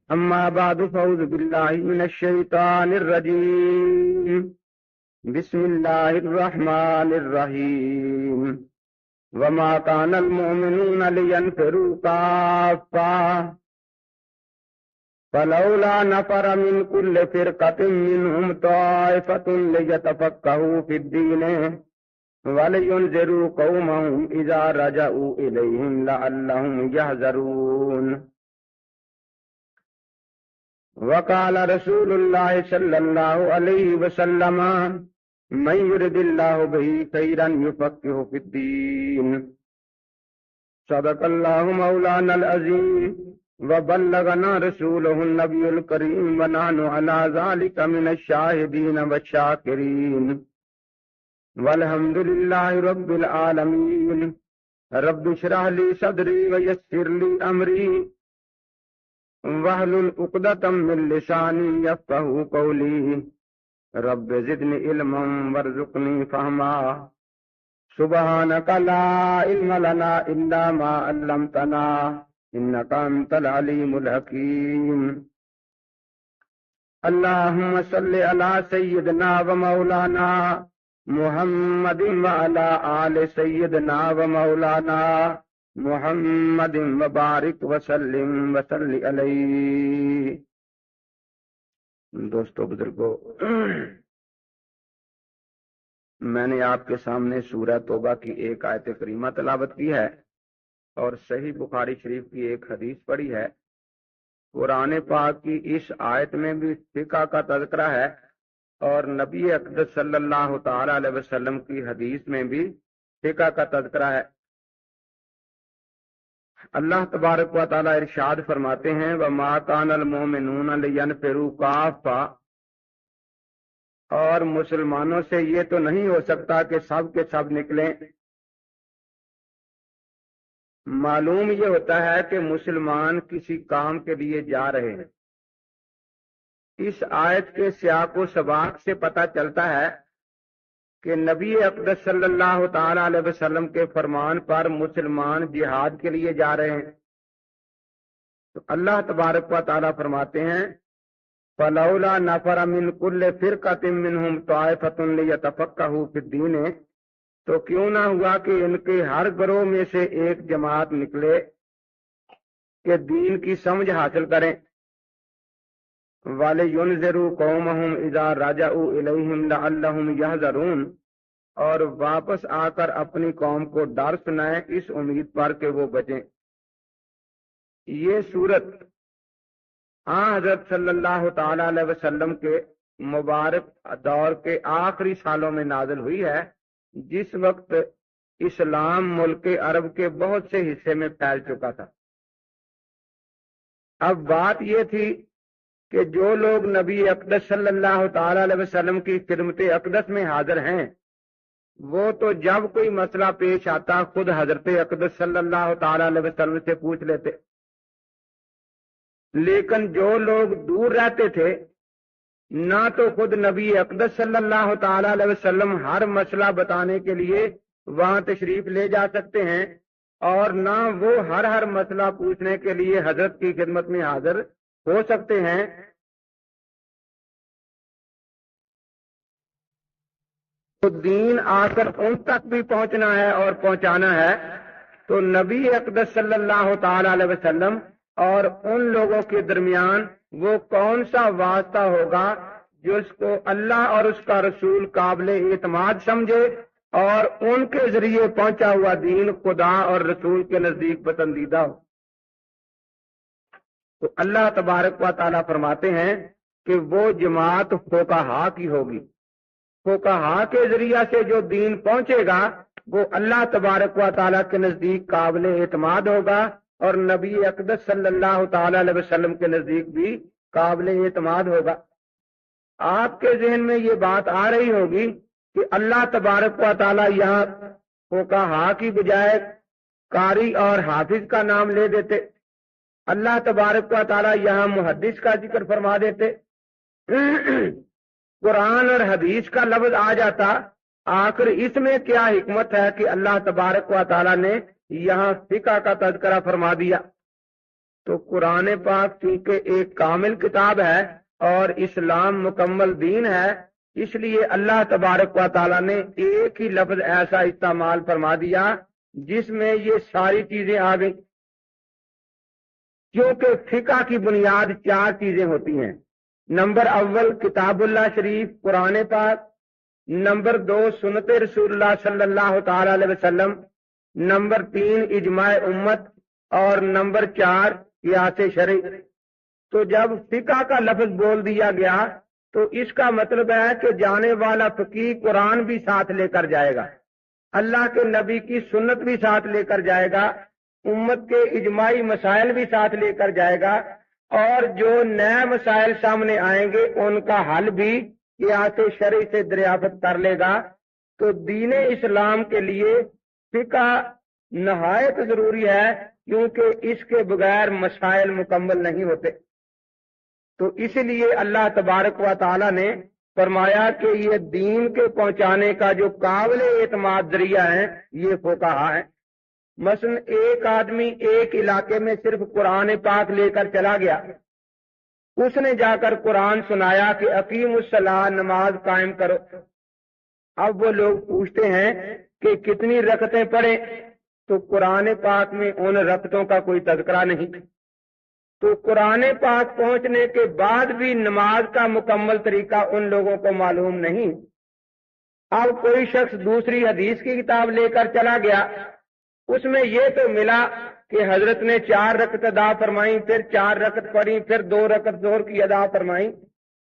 أما بعد فأعوذ بالله من الشيطان الرجيم بسم الله الرحمن الرحيم وما كان المؤمنون لينفروا كافة فلولا نفر من كل فرقة منهم طائفة ليتفقهوا في الدين ولينذروا قومهم إذا رجعوا إليهم لعلهم يحذرون وقال رسول الله صلى الله عليه وسلم من يرد الله به خيرا يفقهه في الدين صدق الله مولانا العظيم وبلغنا رسوله النبي الكريم ونحن على ذلك من الشاهدين والشاكرين والحمد لله رب العالمين رب اشرح لي صدري ويسر لي أمري واحلل عقدة من لساني يفقهوا قولي رب زدني علما وارزقني فهما سبحانك لا علم لنا إلا ما علمتنا إنك أنت العليم الحكيم اللهم صل على سيدنا ومولانا محمد وعلى آل سيدنا ومولانا محمد مبارک وسلم وصلی علیہ۔ دوستو بزرگو، میں نے آپ کے سامنے سورہ توبہ کی ایک آیت کریمہ تلاوت کی ہے اور صحیح بخاری شریف کی ایک حدیث پڑھی ہے۔ قرآن پاک کی اس آیت میں بھی فقہ کا تذکرہ ہے اور نبی اقدس صلی اللہ تعالی علیہ وسلم کی حدیث میں بھی فقہ کا تذکرہ ہے۔ اللہ تبارک و تعالی ارشاد فرماتے ہیں وَمَا كَانَ الْمُؤْمِنُونَ لِيَنْفِرُوا كَافَّةً، اور مسلمانوں سے یہ تو نہیں ہو سکتا کہ سب کے سب نکلیں۔ معلوم یہ ہوتا ہے کہ مسلمان کسی کام کے لیے جا رہے ہیں۔ اس آیت کے سیاق و سباق سے پتہ چلتا ہے کہ نبی اقدس صلی اللہ تعالی علیہ وسلم کے فرمان پر مسلمان جہاد کے لیے جا رہے ہیں۔ تو اللہ تبارک و تعالی فرماتے ہیں فَلَوْلَا نَفَرَ مِنْ كُلِّ فِرْقَةٍ مِّنْهُمْ طَائِفَةٌ لِيَتَفَقَّهُوا فِي الدِّينِ، تو کیوں نہ ہوا کہ ان کے ہر گروہ میں سے ایک جماعت نکلے کہ دین کی سمجھ حاصل کریں۔ وَلِيُنذِرُوا قَوْمَهُمْ إِذَا رَجَعُوا إِلَيْهِمْ لَعَلَّهُمْ يَحْذَرُونَ، اور واپس آ کر اپنی قوم کو ڈر سنائیں اس امید پر کہ وہ بچیں۔ یہ صورت حضرت صلی اللہ تعالی علیہ وسلم کے مبارک دور کے آخری سالوں میں نازل ہوئی ہے، جس وقت اسلام ملک عرب کے بہت سے حصے میں پھیل چکا تھا۔ اب بات یہ تھی کہ جو لوگ نبی اقدس صلی اللہ تعالی علیہ وسلم کی خدمت اقدس میں حاضر ہیں، وہ تو جب کوئی مسئلہ پیش آتا خود حضرت اقدس صلی اللہ تعالی علیہ وسلم سے پوچھ لیتے، لیکن جو لوگ دور رہتے تھے نہ تو خود نبی اقدس صلی اللہ تعالی علیہ وسلم ہر مسئلہ بتانے کے لیے وہاں تشریف لے جا سکتے ہیں اور نہ وہ ہر مسئلہ پوچھنے کے لیے حضرت کی خدمت میں حاضر ہو سکتے ہیں۔ تو دین آ کر ان تک بھی پہنچنا ہے اور پہنچانا ہے، تو نبی اقدس صلی اللہ تعالی علیہ وسلم اور ان لوگوں کے درمیان وہ کون سا واسطہ ہوگا جس کو اللہ اور اس کا رسول قابل اعتماد سمجھے اور ان کے ذریعے پہنچا ہوا دین خدا اور رسول کے نزدیک پسندیدہ ہو۔ تو اللہ تبارک و تعالیٰ فرماتے ہیں کہ وہ جماعت فقہا کی ہوگی۔ فقہا کے ذریعہ سے جو دین پہنچے گا وہ اللہ تبارک و تعالیٰ کے نزدیک قابل اعتماد ہوگا اور نبی اقدس صلی اللہ تعالی علیہ وسلم کے نزدیک بھی قابل اعتماد ہوگا۔ آپ کے ذہن میں یہ بات آ رہی ہوگی کہ اللہ تبارک و تعالیٰ یہاں فقہا کی بجائے قاری اور حافظ کا نام لے دیتے، اللہ تبارک و تعالیٰ یہاں محدث کا ذکر فرما دیتے، قرآن اور حدیث کا لفظ آ جاتا، آخر اس میں کیا حکمت ہے کہ اللہ تبارک و تعالیٰ نے یہاں فقہ کا تذکرہ فرما دیا؟ تو قرآن پاک چونکہ ایک کامل کتاب ہے اور اسلام مکمل دین ہے، اس لیے اللہ تبارک و تعالیٰ نے ایک ہی لفظ ایسا استعمال فرما دیا جس میں یہ ساری چیزیں آ گئی، کیونکہ فقہ کی بنیاد 4 چیزیں ہوتی ہیں۔ نمبر اول کتاب اللہ شریف قرآن پاک، نمبر 2 سنت رسول اللہ صلی اللہ تعالی علیہ وسلم، نمبر 3 اجماع امت، اور نمبر 4 قیاس شرعی۔ تو جب فقہ کا لفظ بول دیا گیا تو اس کا مطلب ہے کہ جانے والا فقیہ قرآن بھی ساتھ لے کر جائے گا، اللہ کے نبی کی سنت بھی ساتھ لے کر جائے گا، امت کے اجماعی مسائل بھی ساتھ لے کر جائے گا، اور جو نئے مسائل سامنے آئیں گے ان کا حل بھی قیاس شرعی سے دریافت کر لے گا۔ تو دین اسلام کے لیے فقہ نہایت ضروری ہے، کیونکہ اس کے بغیر مسائل مکمل نہیں ہوتے۔ تو اس لیے اللہ تبارک و تعالی نے فرمایا کہ یہ دین کے پہنچانے کا جو قابل اعتماد ذریعہ ہے یہ فقہا ہے۔ مثلا ایک آدمی ایک علاقے میں صرف قرآن پاک لے کر چلا گیا، اس نے جا کر قرآن سنایا کہ اقیم الصلاۃ، نماز قائم کرو۔ اب وہ لوگ پوچھتے ہیں کہ کتنی رکعتیں پڑھیں، تو قرآن پاک میں ان رکعتوں کا کوئی تذکرہ نہیں۔ تو قرآن پاک پہنچنے کے بعد بھی نماز کا مکمل طریقہ ان لوگوں کو معلوم نہیں۔ اب کوئی شخص دوسری حدیث کی کتاب لے کر چلا گیا، اس میں یہ تو ملا کہ حضرت نے 4 رکعت ادا فرمائی، پھر 4 رکعت پڑھی، پھر 2 رکعت ظہر کی ادا فرمائی،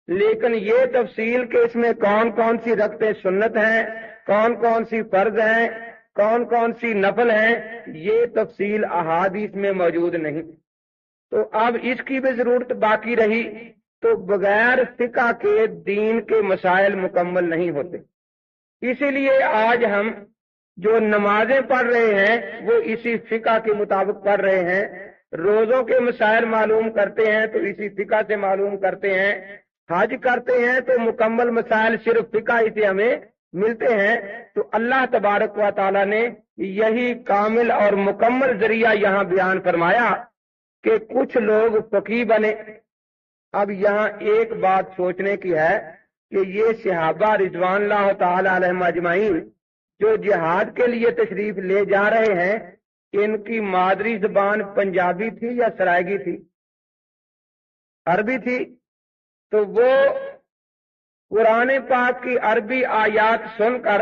لیکن یہ تفصیل کہ اس میں کون کون سی رکعتیں سنت ہیں، کون کون سی فرض ہیں، کون کون سی نفل ہیں، یہ تفصیل احادیث میں موجود نہیں۔ تو اب اس کی بھی ضرورت باقی رہی۔ تو بغیر فقہ کے دین کے مسائل مکمل نہیں ہوتے۔ اسی لیے آج ہم جو نمازیں پڑھ رہے ہیں وہ اسی فقہ کے مطابق پڑھ رہے ہیں، روزوں کے مسائل معلوم کرتے ہیں تو اسی فقہ سے معلوم کرتے ہیں، حج کرتے ہیں تو مکمل مسائل صرف فقہ ہی سے ہمیں ملتے ہیں۔ تو اللہ تبارک و تعالی نے یہی کامل اور مکمل ذریعہ یہاں بیان فرمایا کہ کچھ لوگ فقیہ بنے۔ اب یہاں ایک بات سوچنے کی ہے کہ یہ صحابہ رضوان اللہ تعالی علیہم اجمعین جو جہاد کے لیے تشریف لے جا رہے ہیں، ان کی مادری زبان پنجابی تھی یا سرائیگی تھی؟ عربی تھی۔ تو وہ قرآن پاک کی عربی آیات سن کر،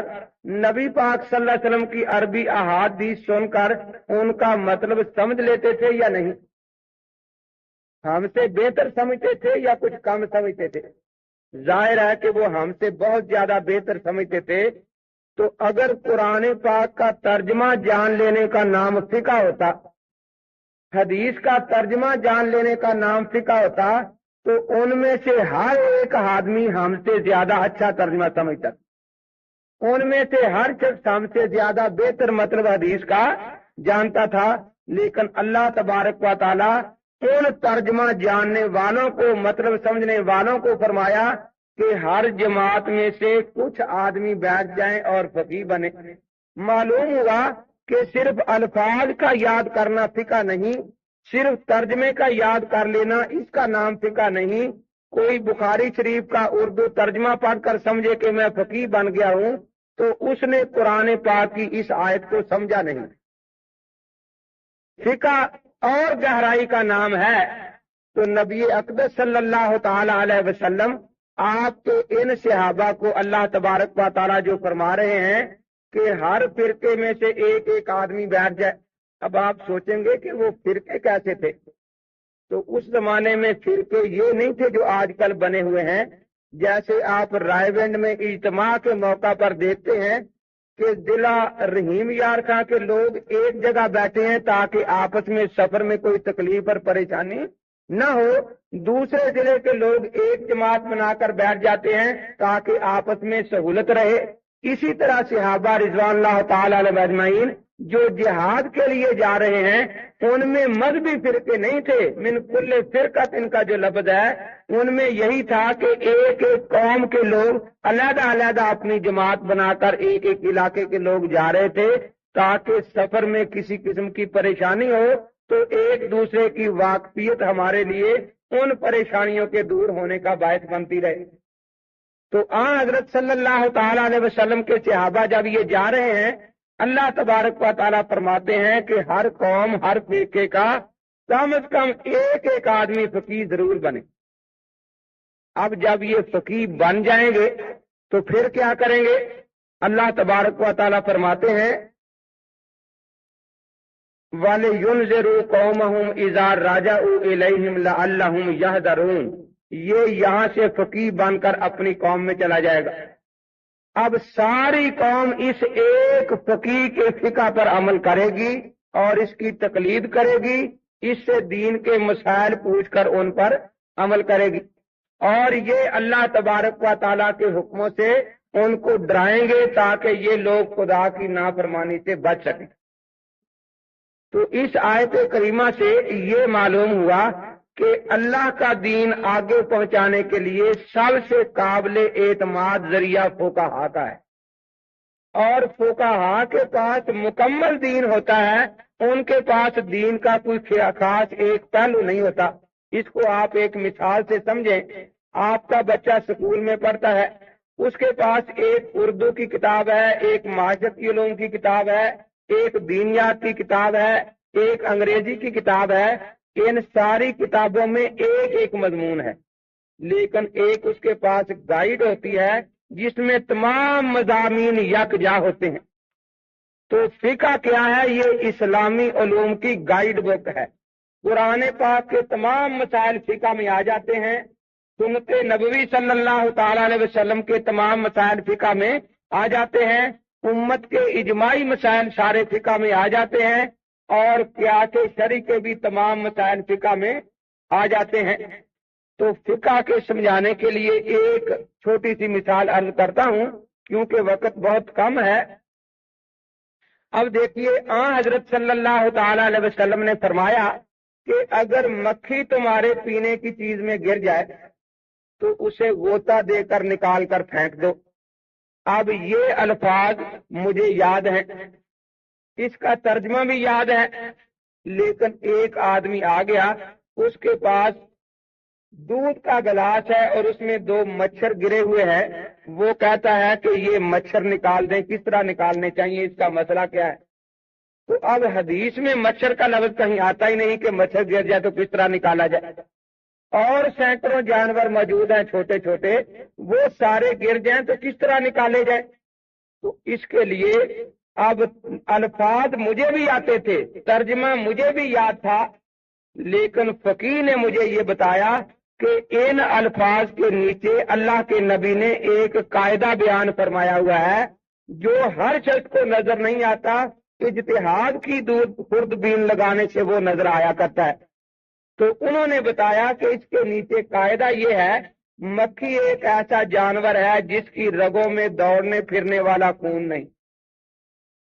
نبی پاک صلی اللہ علیہ وسلم کی عربی احادیث سن کر ان کا مطلب سمجھ لیتے تھے یا نہیں؟ ہم سے بہتر سمجھتے تھے یا کچھ کم سمجھتے تھے؟ ظاہر ہے کہ وہ ہم سے بہت زیادہ بہتر سمجھتے تھے۔ تو اگر قرآن پاک کا ترجمہ جان لینے کا نام فقہ ہوتا، حدیث کا ترجمہ جان لینے کا نام فقہ ہوتا، تو ان میں سے ہر ایک آدمی ہم سے زیادہ اچھا ترجمہ سمجھتا، ان میں سے ہر شخص ہم سے زیادہ بہتر مطلب حدیث کا جانتا تھا۔ لیکن اللہ تبارک و تعالی ان ترجمہ جاننے والوں کو، مطلب سمجھنے والوں کو فرمایا کہ ہر جماعت میں سے کچھ آدمی بیٹھ جائیں اور فقیہ بنے۔ معلوم ہوا کہ صرف الفاظ کا یاد کرنا فقہ نہیں، صرف ترجمے کا یاد کر لینا اس کا نام فقہ نہیں۔ کوئی بخاری شریف کا اردو ترجمہ پڑھ کر سمجھے کہ میں فقیہ بن گیا ہوں تو اس نے قرآن پاک کی اس آیت کو سمجھا نہیں۔ فقہ اور گہرائی کا نام ہے۔ تو نبی اقدس صلی اللہ تعالی علیہ وسلم آپ کے ان صحابہ کو اللہ تبارک و تعالی جو فرما رہے ہیں کہ ہر فرقے میں سے ایک ایک آدمی بیٹھ جائے۔ اب آپ سوچیں گے کہ وہ فرقے کیسے تھے؟ تو اس زمانے میں فرقے یہ نہیں تھے جو آج کل بنے ہوئے ہیں۔ جیسے آپ رائے گنج میں اجتماع کے موقع پر دیکھتے ہیں کہ ضلع رحیم یار خاں کے لوگ ایک جگہ بیٹھے ہیں تاکہ آپس میں سفر میں کوئی تکلیف اور پریشانی نہ ہو، دوسرے ضلع کے لوگ ایک جماعت بنا کر بیٹھ جاتے ہیں تاکہ آپس میں سہولت رہے۔ اسی طرح صحابہ رضوان اللہ تعالی علیہ اجمعین جو جہاد کے لیے جا رہے ہیں ان میں مذہبی فرقے نہیں تھے۔ من کل فرقت ان کا جو لفظ ہے ان میں یہی تھا کہ ایک ایک قوم کے لوگ علیحدہ علیحدہ اپنی جماعت بنا کر ایک ایک علاقے کے لوگ جا رہے تھے تاکہ سفر میں کسی قسم کی پریشانی ہو تو ایک دوسرے کی واقفیت ہمارے لیے ان پریشانیوں کے دور ہونے کا باعث بنتی رہے۔ تو حضرت صلی اللہ تعالی علیہ وسلم کے صحابہ جب یہ جا رہے ہیں، اللہ تبارک و تعالیٰ فرماتے ہیں کہ ہر قوم ہر فرقے کا کم از کم ایک ایک آدمی فقیہ ضرور بنے۔ اب جب یہ فقیہ بن جائیں گے تو پھر کیا کریں گے؟ اللہ تبارک و تعالیٰ فرماتے ہیں وَلِيُنذِرُوا قَوْمَهُمْ إِذَا رَجَعُوا إِلَيْهِمْ لَعَلَّهُمْ يَحْذَرُونَ۔ یہ یہاں سے فقیہ بن کر اپنی قوم میں چلا جائے گا۔ اب ساری قوم اس ایک فقیہ کے فقہ پر عمل کرے گی اور اس کی تقلید کرے گی، اس سے دین کے مسائل پوچھ کر ان پر عمل کرے گی، اور یہ اللہ تبارک و تعالیٰ کے حکموں سے ان کو ڈرائیں گے تاکہ یہ لوگ خدا کی نافرمانی سے بچ سکیں۔ تو اس آیت کریمہ سے یہ معلوم ہوا کہ اللہ کا دین آگے پہنچانے کے لیے سب سے قابل اعتماد ذریعہ فقہا کا ہے، اور فقہا کے پاس مکمل دین ہوتا ہے، ان کے پاس دین کا کوئی خاص ایک پہلو نہیں ہوتا۔ اس کو آپ ایک مثال سے سمجھیں۔ آپ کا بچہ اسکول میں پڑھتا ہے، اس کے پاس ایک اردو کی کتاب ہے، ایک معاشرتی علوم کی کتاب ہے، ایک دینیات کی کتاب ہے، ایک انگریزی کی کتاب ہے۔ ان ساری کتابوں میں ایک ایک مضمون ہے، لیکن ایک اس کے پاس گائیڈ ہوتی ہے جس میں تمام مضامین یکجا ہوتے ہیں۔ تو فقہ کیا ہے؟ یہ اسلامی علوم کی گائیڈ بک ہے۔ قرآن پاک کے تمام مسائل فقہ میں آ جاتے ہیں، سنت نبوی صلی اللہ تعالی علیہ وسلم کے تمام مسائل فقہ میں آ جاتے ہیں، امت کے اجماعی مسائل سارے فقہ میں آ جاتے ہیں، اور قیاس شرعی کے بھی تمام مسائل فقہ میں آ جاتے ہیں۔ تو فقہ کے سمجھانے کے لیے ایک چھوٹی سی مثال عرض کرتا ہوں کیونکہ وقت بہت کم ہے۔ اب دیکھیے، حضرت صلی اللہ تعالی علیہ وسلم نے فرمایا کہ اگر مکھی تمہارے پینے کی چیز میں گر جائے تو اسے غوطہ دے کر نکال کر پھینک دو۔ اب یہ الفاظ مجھے یاد ہیں، اس کا ترجمہ بھی یاد ہے، لیکن ایک آدمی آ گیا، اس کے پاس دودھ کا گلاس ہے اور اس میں 2 مچھر گرے ہوئے ہیں، وہ کہتا ہے کہ یہ مچھر نکال دیں، کس طرح نکالنے چاہیے، اس کا مسئلہ کیا ہے؟ تو اب حدیث میں مچھر کا لفظ کہیں آتا ہی نہیں کہ مچھر گر جائے تو کس طرح نکالا جائے، اور سینکڑوں جانور موجود ہیں چھوٹے چھوٹے، وہ سارے گر جائیں تو کس طرح نکالے جائیں؟ تو اس کے لیے اب الفاظ مجھے بھی آتے تھے، ترجمہ مجھے بھی یاد تھا، لیکن فقیہ نے مجھے یہ بتایا کہ ان الفاظ کے نیچے اللہ کے نبی نے ایک قاعدہ بیان فرمایا ہوا ہے جو ہر شخص کو نظر نہیں آتا، اجتہاد کی خوردبین لگانے سے وہ نظر آیا کرتا ہے۔ تو انہوں نے بتایا کہ اس کے نیچے قاعدہ یہ ہے، مکھی ایک ایسا جانور ہے جس کی رگوں میں دوڑنے پھرنے والا خون نہیں۔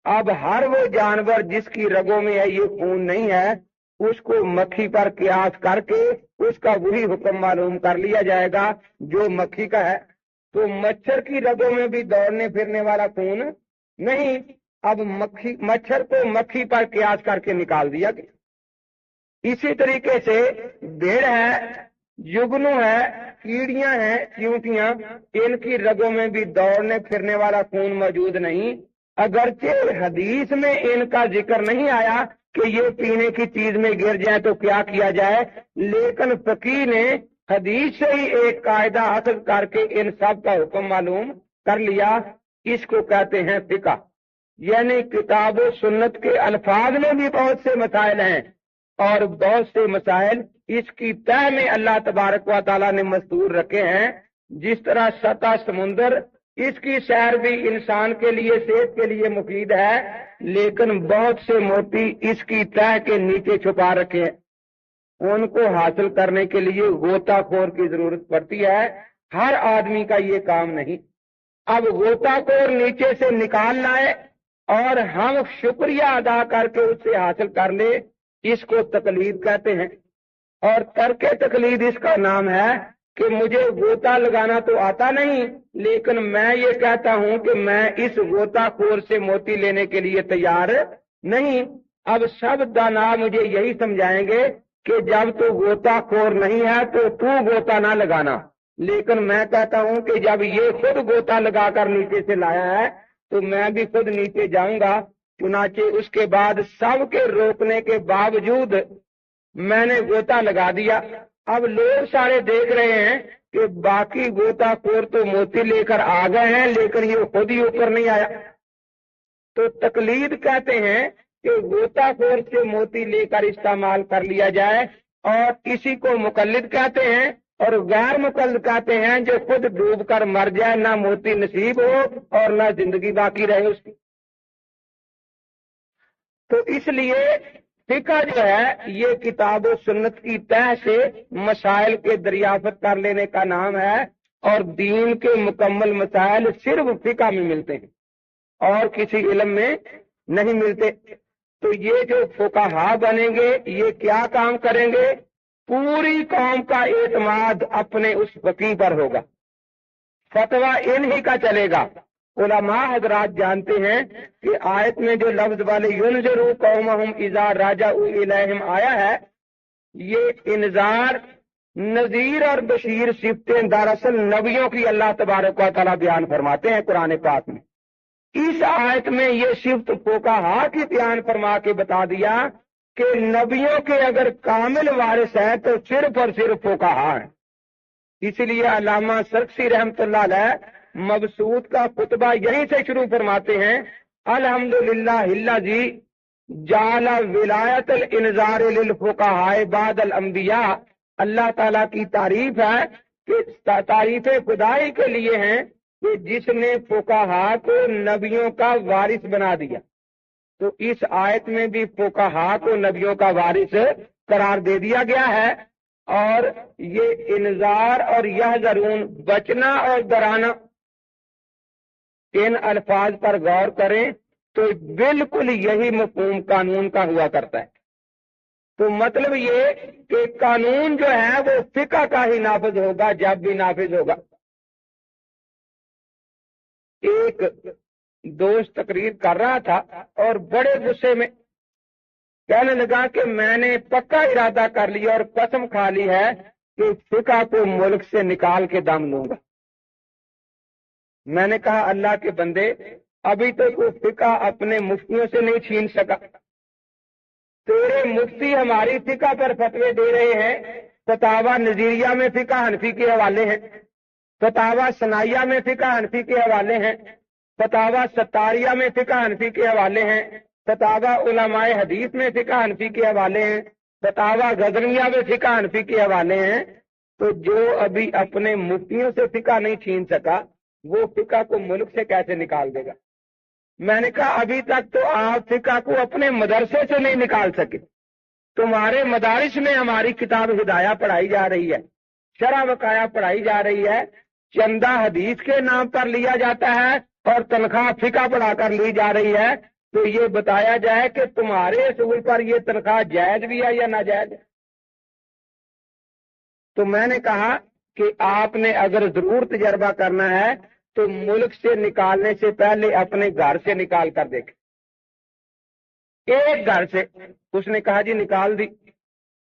اب ہر وہ جانور جس کی رگوں میں ہے یہ خون نہیں ہے، اس کو مکھی پر قیاس کر کے اس کا وہی حکم معلوم کر لیا جائے گا جو مکھی کا ہے۔ تو مچھر کی رگوں میں بھی دوڑنے پھرنے والا خون نہیں، اب مچھر کو مکھی پر قیاس کر کے نکال دیا گیا۔ اسی طریقے سے بھیڑ ہے، جگنو ہے، کیڑیاں ہیں، چیونٹیاں، ان کی رگوں میں بھی دوڑنے پھرنے والا خون موجود نہیں، اگرچہ حدیث میں ان کا ذکر نہیں آیا کہ یہ پینے کی چیز میں گر جائے تو کیا کیا جائے، لیکن فقیہ نے حدیث سے ہی ایک قاعدہ حاصل کر کے ان سب کا حکم معلوم کر لیا۔ اس کو کہتے ہیں فقہ، یعنی کتاب و سنت کے الفاظ میں بھی بہت سے مسائل ہیں اور بہت سے مسائل اس کی تہ میں اللہ تبارک و تعالیٰ نے مستور رکھے ہیں۔ جس طرح سطح سمندر، اس کی سیر بھی انسان کے لیے صحت کے لیے مفید ہے، لیکن بہت سے موتی اس کی تہ کے نیچے چھپا رکھے ہیں، ان کو حاصل کرنے کے لیے غوطہ خور کی ضرورت پڑتی ہے، ہر آدمی کا یہ کام نہیں۔ اب غوطہ خور نیچے سے نکال لائے اور ہم شکریہ ادا کر کے اس سے حاصل کر لے، اس کو تقلید کہتے ہیں۔ اور ترک تقلید اس کا نام ہے کہ مجھے غوطہ لگانا تو آتا نہیں، لیکن میں یہ کہتا ہوں کہ میں اس غوطہ خور سے موتی لینے کے لیے تیار نہیں، اب سب دانا مجھے یہی سمجھائیں گے کہ جب تو غوطہ خور نہیں ہے تو غوطہ نہ لگانا، لیکن میں کہتا ہوں کہ جب یہ خود غوطہ لگا کر نیچے سے لایا ہے تو میں بھی خود نیچے جاؤں گا۔ چنانچہ اس کے بعد سب کے روکنے کے باوجود میں نے غوطہ لگا دیا۔ اب لوگ سارے دیکھ رہے ہیں کہ باقی غوطہ خور تو موتی لے کر آ گئے ہیں، لیکن یہ خود ہی اوپر نہیں آیا۔ تو تقلید کہتے ہیں کہ غوطہ خور سے موتی لے کر استعمال کر لیا جائے، اور کسی کو مقلد کہتے ہیں، اور غیر مقلد کہتے ہیں جو خود ڈوب کر مر جائے، نہ موتی نصیب ہو اور نہ زندگی باقی رہے اس کی۔ تو اس لیے فقہ جو ہے یہ کتاب و سنت کی تہ سے مسائل کے دریافت کر لینے کا نام ہے، اور دین کے مکمل مسائل صرف فقہ میں ملتے ہیں اور کسی علم میں نہیں ملتے۔ تو یہ جو فقہا بنیں گے یہ کیا کام کریں گے؟ پوری قوم کا اعتماد اپنے اس فقیہ پر ہوگا، فتویٰ انہی کا چلے گا۔ علماء حضرات جانتے ہیں کہ آیت میں جو لفظ والے ينذروا قومهم اذا رجعوا الیہم آیا ہے، یہ انذار، نذیر اور بشیر صفتیں دراصل نبیوں کی اللہ تبارک و تعالیٰ بیان فرماتے ہیں قرآن پاک میں۔ اس آیت میں یہ صفت فقہا کی بیان فرما کے بتا دیا کہ نبیوں کے اگر کامل وارث ہیں تو صرف اور صرف فقہا ہیں۔ اس لیے علامہ سرخسی رحمۃ اللہ علیہ مبسوط کا خطبہ یہیں سے شروع فرماتے ہیں، الحمدللہ الذی جعل ولایت الانذار للفقہاء بعد الانبیاء۔ اللہ تعالیٰ کی تعریف ہے کہ تعریف خدائی کے لیے ہیں کہ جس نے فقہا کو نبیوں کا وارث بنا دیا۔ تو اس آیت میں بھی فقہا کو نبیوں کا وارث قرار دے دیا گیا ہے، اور یہ انذار اور یحذرون بچنا اور ڈرانا، ان الفاظ پر غور کریں تو بالکل یہی مفہوم قانون کا ہوا کرتا ہے۔ تو مطلب یہ کہ قانون جو ہے وہ فقہ کا ہی نافذ ہوگا جب بھی نافذ ہوگا۔ ایک دوست تقریر کر رہا تھا اور بڑے غصے میں کہنے لگا کہ میں نے پکا ارادہ کر لیا اور قسم کھا لی ہے کہ فقہ کو ملک سے نکال کے دم لوں گا۔ میں نے کہا اللہ کے بندے، ابھی تو کوئی فقہ اپنے مفتیوں سے نہیں چھین سکا، تیرے مفتی ہماری فقہ پر فتوے دے رہے ہیں۔ فتاوی نظیریہ میں فقہ حنفی کے حوالے ہیں، فتاوی ثنائیہ میں فقہ حنفی کے حوالے ہیں، فتاوی ستاریہ میں فقہ حنفی کے حوالے ہیں، فتاوی علماء حدیث میں فقہ حنفی کے حوالے ہیں، فتاوی غزنیہ میں فقہ حنفی کے حوالے ہیں۔ تو جو ابھی اپنے مفتیوں سے فقہ نہیں چھین سکا وہ فقہ کو ملک سے کیسے نکال دے گا؟ میں نے کہا ابھی تک تو آپ فقہ کو اپنے مدرسے سے نہیں نکال سکے۔ تمہارے مدارس میں ہماری کتاب ہدایہ پڑھائی جا رہی ہے، شرح وقایہ پڑھائی جا رہی ہے، چندہ حدیث کے نام پر لیا جاتا ہے اور تنخواہ فقہ پڑھا کر لی جا رہی ہے۔ تو یہ بتایا جائے کہ تمہارے اصول پر یہ تنخواہ جائز بھی ہے یا ناجائز ہے۔ تو میں نے کہا کہ آپ نے اگر ضرور تجربہ کرنا ہے تو ملک سے نکالنے سے پہلے اپنے گھر سے نکال کر دیکھیں، ایک گھر سے۔ اس نے کہا جی نکال دی۔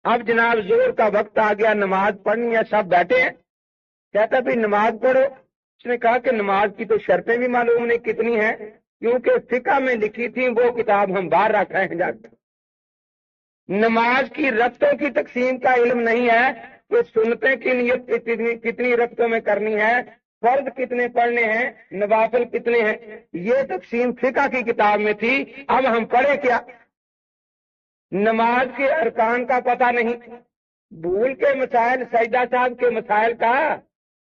اب جناب ظہر کا وقت آ گیا، نماز پڑھنی ہے، سب بیٹھے ہیں۔ کہتا بھی نماز پڑھو۔ اس نے کہا کہ نماز کی تو شرطیں بھی معلوم نہیں کتنی ہیں، کیونکہ فقہ میں لکھی تھی وہ کتاب ہم باہر رکھ رہے ہیں جا کے۔ نماز کی رکعتوں کی تقسیم کا علم نہیں ہے کہ سنتیں کی نیت کتنی رکعتوں میں کرنی ہے، فرض کتنے پڑھنے ہیں، نوافل کتنے ہیں، یہ تقسیم فقہ کی کتاب میں تھی۔ اب ہم پڑھے کیا؟ نماز کے ارکان کا پتہ نہیں، بھول کے مسائل، سجدہ صاحب کے مسائل کا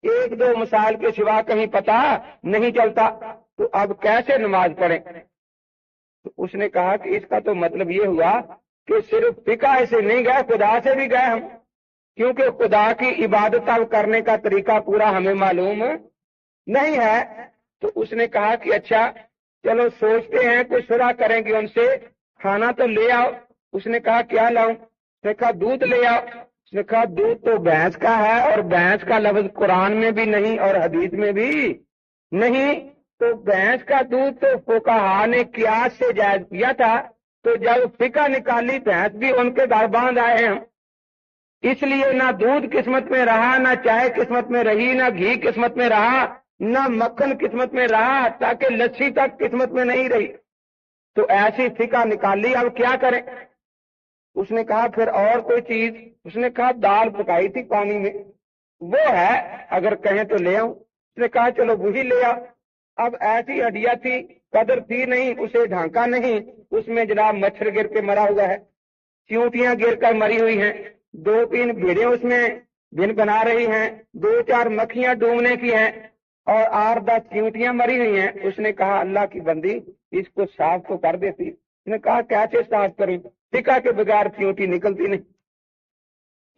ایک دو مسائل کے سوا کہیں پتہ نہیں چلتا، تو اب کیسے نماز پڑھیں؟ تو اس نے کہا کہ اس کا تو مطلب یہ ہوا کہ صرف فقہ سے نہیں گئے، خدا سے بھی گئے ہم، کیونکہ خدا کی عبادت کرنے کا طریقہ پورا ہمیں معلوم نہیں ہے۔ تو اس نے کہا کہ اچھا چلو سوچتے ہیں کچھ صلح کریں گے ان سے، کھانا تو لے آؤ۔ اس نے کہا کیا لاؤں؟ اس نے کہا دودھ لے آؤ۔ اس نے کہا دودھ تو بھینس کا ہے، اور بھینس کا لفظ قرآن میں بھی نہیں اور حدیث میں بھی نہیں، تو بھینس کا دودھ تو فقہا نے قیاس سے جائز کیا تھا، تو جب فقہ نکالی بھینس بھی ان کے گھر باندھ آئے ہیں، اس لیے نہ دودھ قسمت میں رہا، نہ چائے قسمت میں رہی، نہ گھی قسمت میں رہا، نہ مکھن قسمت میں رہا، تاکہ لچھی تک قسمت میں نہیں رہی۔ تو ایسی فقہ نکالی، اب کیا کریں؟ اس نے کہا پھر اور کوئی چیز؟ اس نے کہا دال پکائی تھی پانی میں، وہ ہے، اگر کہیں تو لے آؤں۔ اس نے کہا چلو وہی لے آ۔ اب ایسی ہڈیا تھی، قدر تھی نہیں، اسے ڈھانکا نہیں، اس میں جناب مچھر گر کے مرا ہوا ہے، چیونٹیاں گر کر مری ہوئی ہیں، 2-3 بھیڑیں اس میں بن بنا رہی ہیں، 2-4 مکھیاں ڈوبنے کی ہیں، اور 8-10 چیونٹیاں مری ہوئی ہیں۔ اس نے کہا اللہ کی بندی اس کو صاف تو کر دیتی۔ اس نے کہا کیسے صاف کریں؟ فقہ کے بغیر چیونٹی نکلتی نہیں،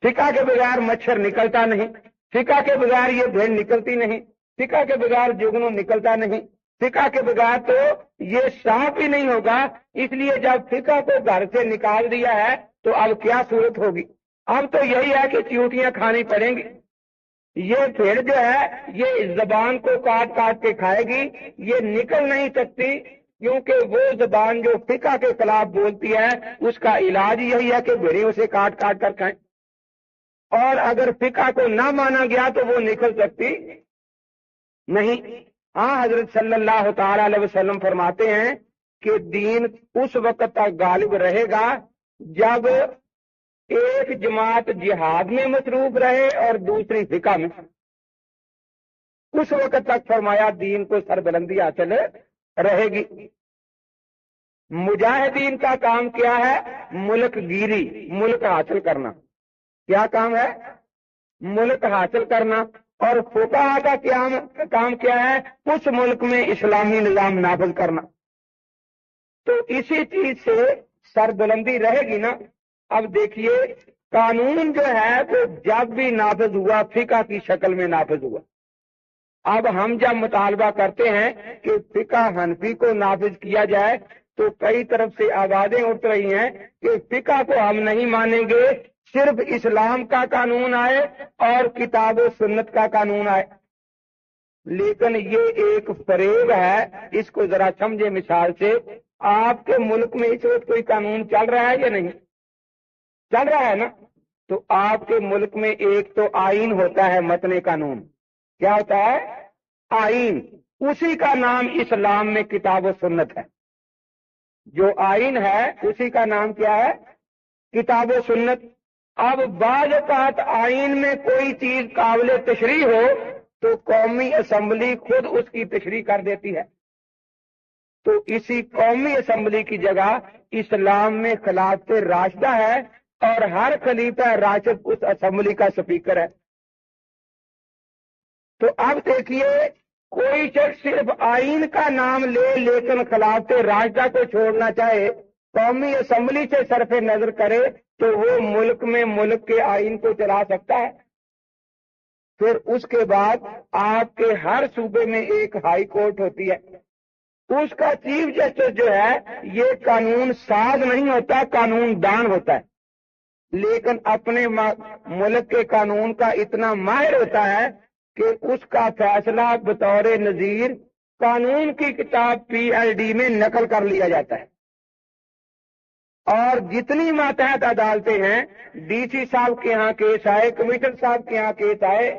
فقہ کے بغیر مچھر نکلتا نہیں، فقہ کے بغیر یہ بھیڑ نکلتی نہیں، فقہ کے بغیر جگنو نکلتا نہیں، فقہ کے بغیر تو یہ صاف ہی نہیں ہوگا۔ اس لیے جب فقہ کو گھر سے نکال دیا ہے تو اب کیا صورت ہوگی؟ اب تو یہی ہے کہ چیونٹیاں کھانی پڑیں گی۔ یہ بھیڑ جو ہے یہ زبان کو کاٹ کاٹ کے کھائے گی، یہ نکل نہیں سکتی، کیونکہ وہ زبان جو فقہ کے خلاف بولتی ہے اس کا علاج یہی ہے کہ بھیڑیں اسے کاٹ کاٹ کر کھائیں، اور اگر فقہ کو نہ مانا گیا تو وہ نکل سکتی نہیں۔ ہاں حضرت صلی اللہ تعالی علیہ وسلم فرماتے ہیں کہ دین اس وقت تک غالب رہے گا جب ایک جماعت جہاد میں مصروف رہے اور دوسری فقہ میں، اس وقت تک فرمایا دین کو سربلندی حاصل رہے گی۔ مجاہدین کا کام کیا ہے؟ ملک گیری، ملک حاصل کرنا۔ کیا کام ہے؟ ملک حاصل کرنا۔ اور فقہاء کا کام کیا ہے؟ اس ملک میں اسلامی نظام نافذ کرنا۔ تو اسی چیز سے سربلندی رہے گی نا۔ اب دیکھیے قانون جو ہے وہ جب بھی نافذ ہوا فقہ کی شکل میں نافذ ہوا۔ اب ہم جب مطالبہ کرتے ہیں کہ فقہ حنفی کو نافذ کیا جائے تو کئی طرف سے آوازیں اٹھ رہی ہیں کہ فقہ کو ہم نہیں مانیں گے، صرف اسلام کا قانون آئے اور کتاب و سنت کا قانون آئے۔ لیکن یہ ایک فریب ہے، اس کو ذرا سمجھے مثال سے۔ آپ کے ملک میں اس وقت کوئی قانون چل رہا ہے یا نہیں؟ چل رہا ہے نا؟ تو آپ کے ملک میں ایک تو آئین ہوتا ہے، متن قانون۔ کیا ہوتا ہے؟ آئین۔ اسی کا نام اسلام میں کتاب و سنت ہے۔ جو آئین ہے اسی کا نام کیا ہے؟ کتاب و سنت۔ اب بعض اوقات آئین میں کوئی چیز قابل تشریح ہو تو قومی اسمبلی خود اس کی تشریح کر دیتی ہے۔ تو اسی قومی اسمبلی کی جگہ اسلام میں خلافت راشدہ ہے اور ہر خلیفہ راشد اس اسمبلی کا سپیکر ہے۔ تو اب دیکھیے کوئی شخص صرف آئین کا نام لے لیکن خلافت راشدہ کو چھوڑنا چاہے، قومی اسمبلی سے صرف نظر کرے تو وہ ملک میں ملک کے آئین کو چلا سکتا ہے۔ پھر اس کے بعد آپ کے ہر صوبے میں ایک ہائی کورٹ ہوتی ہے، اس کا چیف جسٹس جو ہے یہ قانون ساز نہیں ہوتا، قانون دان ہوتا ہے، لیکن اپنے ملک کے قانون کا اتنا ماہر ہوتا ہے کہ اس کا فیصلہ بطور نظیر قانون کی کتاب PLD میں نقل کر لیا جاتا ہے۔ اور جتنی ماتحت عدالتیں ہیں، DC صاحب کے ہاں کیس آئے، کمشنر صاحب کے ہاں کیس آئے،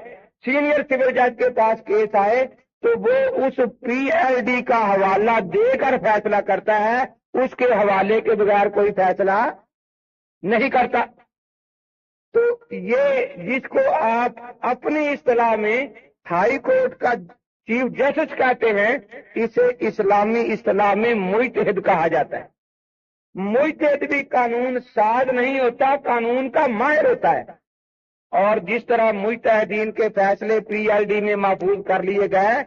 سینئر سول جج کے پاس کیس آئے، تو وہ اس PLD کا حوالہ دے کر فیصلہ کرتا ہے، اس کے حوالے کے بغیر کوئی فیصلہ نہیں کرتا۔ تو یہ جس کو آپ اپنی اصطلاح میں ہائی کورٹ کا چیف جسٹس کہتے ہیں، اسے اسلامی اصطلاح میں مجتہد کہا جاتا ہے۔ مجتہد بھی قانون ساز نہیں ہوتا، قانون کا ماہر ہوتا ہے۔ اور جس طرح مجتہدین کے فیصلے PLD میں محفوظ کر لیے گئے،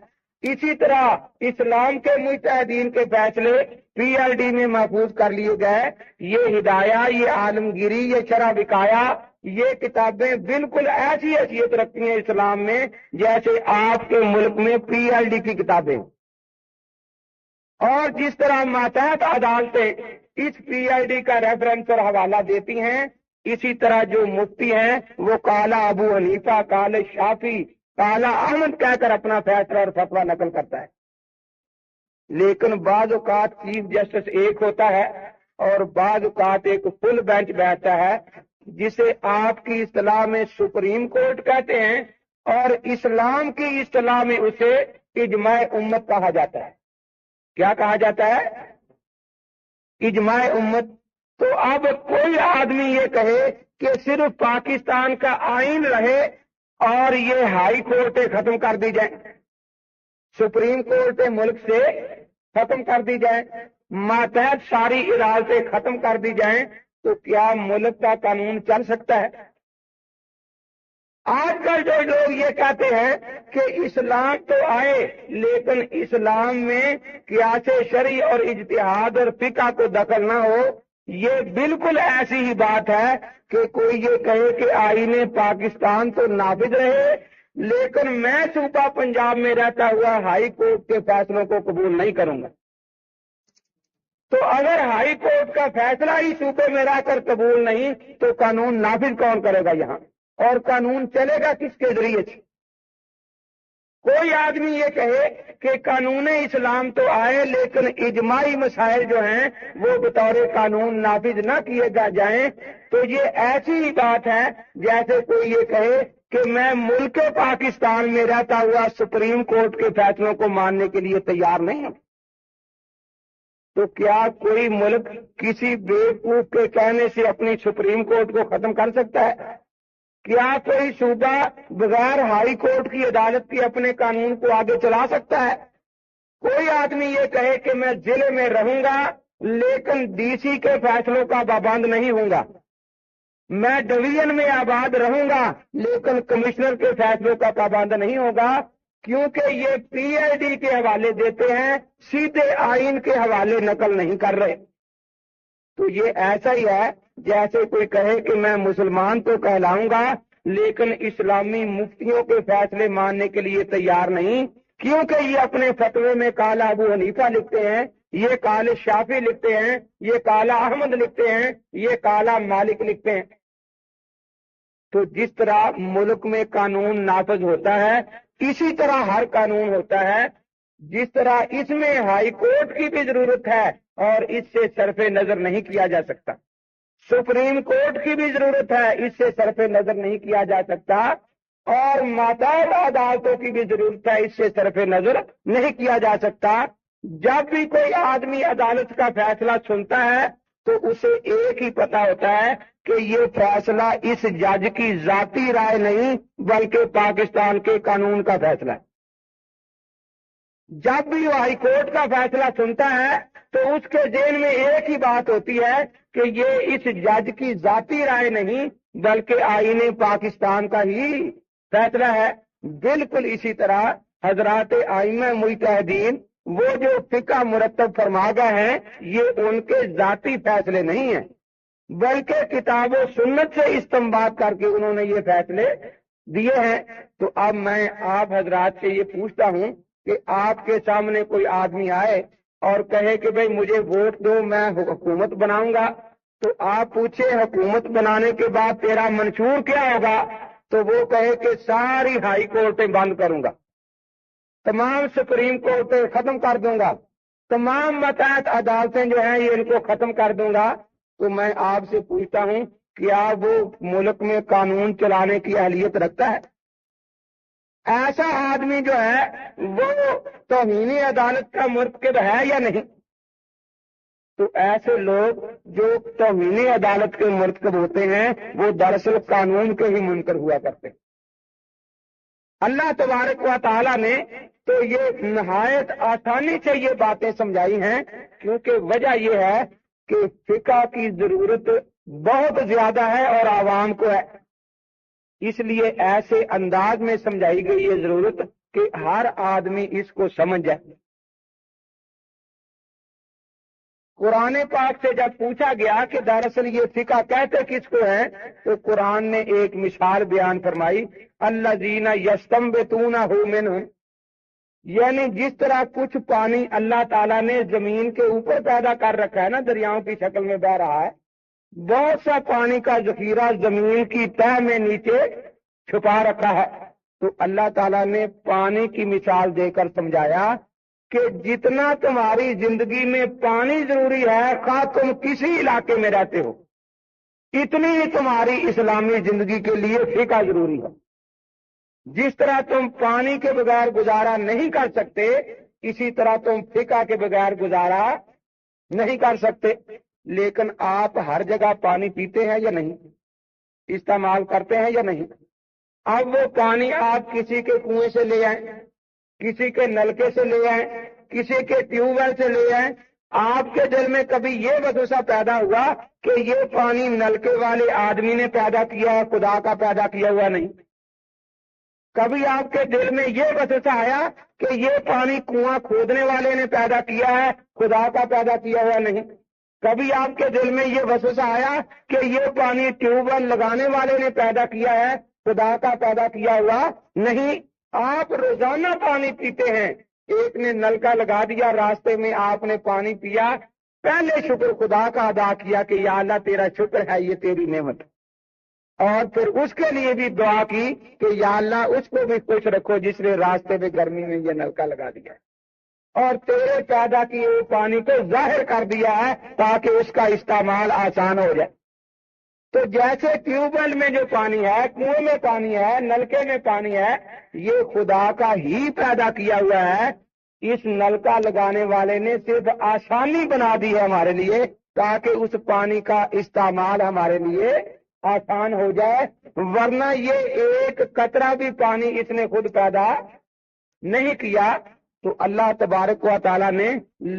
اسی طرح اسلام کے مجتہدین کے فیصلے PLD میں محفوظ کر لیے گئے۔ یہ ہدایہ، یہ عالمگیری، یہ شرح وقایہ، یہ کتابیں بالکل ایسی حیثیت رکھتی ہیں اسلام میں جیسے آپ کے ملک میں PLD کی کتابیں۔ اور جس طرح ماتحت عدالتیں اس PLD کا ریفرنس اور حوالہ دیتی ہیں، اسی طرح جو مفتی ہیں وہ قال ابو حنیفہ، قال شافعی، قال احمد کہہ کر اپنا فیصلہ اور فتویٰ نقل کرتا ہے۔ لیکن بعض اوقات چیف جسٹس ایک ہوتا ہے اور بعض اوقات ایک فل بینچ بیٹھتا ہے جسے آپ کی اصطلاح میں سپریم کورٹ کہتے ہیں اور اسلام کی اصطلاح میں اسے اجماع امت کہا جاتا ہے۔ کیا کہا جاتا ہے؟ اجماع امت۔ تو اب کوئی آدمی یہ کہے کہ صرف پاکستان کا آئین رہے اور یہ ہائی کورٹیں ختم کر دی جائیں، سپریم کورٹیں ملک سے ختم کر دی جائیں، ماتحت ساری عدالتیں ختم کر دی جائیں، تو کیا ملک کا قانون چل سکتا ہے؟ آج کل جو لوگ یہ کہتے ہیں کہ اسلام تو آئے لیکن اسلام میں قیاس شرعی اور اجتہاد اور فقہ کو دخل نہ ہو، یہ بالکل ایسی ہی بات ہے کہ کوئی یہ کہے کہ آئین پاکستان تو نافذ رہے لیکن میں صوبہ پنجاب میں رہتا ہوا ہائی کورٹ کے فیصلوں کو قبول نہیں کروں گا۔ تو اگر ہائی کورٹ کا فیصلہ ہی صوبے میں رہ کر قبول نہیں تو قانون نافذ کون کرے گا یہاں، اور قانون چلے گا کس کے ذریعے سے؟ کوئی آدمی یہ کہے کہ قانون اسلام تو آئے لیکن اجماعی مسائل جو ہیں وہ بطور قانون نافذ نہ کیے جائیں، تو یہ ایسی ہی بات ہے جیسے کوئی یہ کہے کہ میں ملک پاکستان میں رہتا ہوا سپریم کورٹ کے فیصلوں کو ماننے کے لیے تیار نہیں ہوں۔ تو کیا کوئی ملک کسی بیوقوف کے کہنے سے اپنی سپریم کورٹ کو ختم کر سکتا ہے؟ کیا کوئی صوبہ بغیر ہائی کورٹ کی عدالت کی اپنے قانون کو آگے چلا سکتا ہے؟ کوئی آدمی یہ کہے کہ میں ضلع میں رہوں گا لیکن ڈی سی کے فیصلوں کا پابند نہیں ہوں گا، میں ڈویژن میں آباد رہوں گا لیکن کمشنر کے فیصلوں کا پابند نہیں ہوگا، کیونکہ یہ پی ایل ڈی کے حوالے دیتے ہیں، سیدھے آئین کے حوالے نقل نہیں کر رہے۔ تو یہ ایسا ہی ہے جیسے کوئی کہے کہ میں مسلمان تو کہلاؤں گا لیکن اسلامی مفتیوں کے فیصلے ماننے کے لیے تیار نہیں، کیونکہ یہ اپنے فتوے میں قال ابو حنیفہ لکھتے ہیں، یہ قال شافعی لکھتے ہیں، یہ قال احمد لکھتے ہیں، یہ قال مالک لکھتے ہیں۔ تو جس طرح ملک میں قانون نافذ ہوتا ہے اسی طرح ہر قانون ہوتا ہے، جس طرح اس میں ہائی کورٹ کی بھی ضرورت ہے اور اس سے صرف نظر نہیں کیا جا سکتا، سپریم کورٹ کی بھی ضرورت ہے، اس سے صرف نظر نہیں کیا جا سکتا، اور ماتحت عدالتوں کی بھی ضرورت ہے، اس سے صرف نظر نہیں کیا جا سکتا۔ جب بھی کوئی آدمی عدالت کا فیصلہ سنتا ہے تو اسے ایک ہی پتہ ہوتا ہے کہ یہ فیصلہ اس جج کی ذاتی رائے نہیں بلکہ پاکستان کے قانون کا فیصلہ ہے۔ جب بھی وہ ہائی کورٹ کا فیصلہ سنتا ہے تو اس کے ذہن میں ایک ہی بات ہوتی ہے کہ یہ اس جج کی ذاتی رائے نہیں بلکہ آئین پاکستان کا ہی فیصلہ ہے۔ بالکل اسی طرح حضرات ائمہ مجتہدین وہ جو فقہ مرتب فرما گئے ہیں یہ ان کے ذاتی فیصلے نہیں ہیں بلکہ کتاب و سنت سے استنباط کر کے انہوں نے یہ فیصلے دیے ہیں۔ تو اب میں آپ حضرات سے یہ پوچھتا ہوں کہ آپ کے سامنے کوئی آدمی آئے اور کہے کہ بھئی مجھے ووٹ دو میں حکومت بناؤں گا، تو آپ پوچھے حکومت بنانے کے بعد تیرا منشور کیا ہوگا، تو وہ کہے کہ ساری ہائی کورٹیں بند کروں گا، تمام سپریم کورٹیں ختم کر دوں گا، تمام ماتحت عدالتیں جو ہیں یہ ان کو ختم کر دوں گا۔ تو میں آپ سے پوچھتا ہوں کیا وہ ملک میں قانون چلانے کی اہلیت رکھتا ہے؟ ایسا آدمی جو ہے وہ توہین عدالت کا مرتکب ہے یا نہیں؟ تو ایسے لوگ جو توہین عدالت کے مرتکب ہوتے ہیں وہ دراصل قانون کے ہی منکر ہوا کرتے ہیں۔ اللہ تبارک و تعالی نے تو یہ نہایت آسانی سے یہ باتیں سمجھائی ہیں، کیونکہ وجہ یہ ہے کہ فقہ کی ضرورت بہت زیادہ ہے اور عوام کو ہے، اس لیے ایسے انداز میں سمجھائی گئی یہ ضرورت کہ ہر آدمی اس کو سمجھ جائے۔ قرآن پاک سے جب پوچھا گیا کہ دراصل یہ فقہ کہتے کس کو ہے تو قرآن نے ایک مثال بیان فرمائی، الذین یستنبطونہ منہ، یعنی جس طرح کچھ پانی اللہ تعالیٰ نے زمین کے اوپر پیدا کر رکھا ہے نا، دریاؤں کی شکل میں بہ رہا ہے، بہت سا پانی کا ذخیرہ زمین کی تہ میں نیچے چھپا رکھا ہے، تو اللہ تعالیٰ نے پانی کی مثال دے کر سمجھایا کہ جتنا تمہاری زندگی میں پانی ضروری ہے، خواہ تم کسی علاقے میں رہتے ہو، اتنی ہی تمہاری اسلامی زندگی کے لیے فقہ ضروری ہے۔ جس طرح تم پانی کے بغیر گزارا نہیں کر سکتے، اسی طرح تم فقہ کے بغیر گزارا نہیں کر سکتے۔ لیکن آپ ہر جگہ پانی پیتے ہیں یا نہیں، استعمال کرتے ہیں یا نہیں؟ اب وہ پانی آپ کسی کے کنویں سے لے آئیں، کسی کے نلکے سے لے آئیں، کسی کے ٹیوب ویل سے لے آئیں، آپ کے دل میں کبھی یہ وسوسہ پیدا ہوا کہ یہ پانی نلکے والے آدمی نے پیدا کیا ہے، خدا کا پیدا کیا ہوا نہیں؟ کبھی آپ کے دل میں یہ وسوسہ آیا کہ یہ پانی کنواں کھودنے والے نے پیدا کیا ہے، خدا کا پیدا کیا ہوا نہیں؟ کبھی آپ کے دل میں یہ وسوسہ آیا کہ یہ پانی ٹیوب ویل لگانے والے نے پیدا کیا ہے، خدا کا پیدا کیا ہوا نہیں؟ آپ روزانہ پانی پیتے ہیں، ایک نے نلکا لگا دیا، راستے میں آپ نے پانی پیا، پہلے شکر خدا کا ادا کیا کہ یا اللہ تیرا شکر ہے، یہ تیری نعمت، اور پھر اس کے لیے بھی دعا کی کہ یا اللہ اس کو بھی خوش رکھو جس نے راستے میں گرمی میں یہ نلکا لگا دیا، اور تیرے پیدا کیے ہوئے پانی کو ظاہر کر دیا ہے تاکہ اس کا استعمال آسان ہو جائے۔ تو جیسے ٹیوب ویل میں جو پانی ہے، کنویں میں پانی ہے، نلکے میں پانی ہے، یہ خدا کا ہی پیدا کیا ہوا ہے۔ اس نلکا لگانے والے نے صرف آسانی بنا دی ہے ہمارے لیے تاکہ اس پانی کا استعمال ہمارے لیے آسان ہو جائے، ورنہ یہ ایک قطرہ بھی پانی اس نے خود پیدا نہیں کیا۔ تو اللہ تبارک و تعالیٰ نے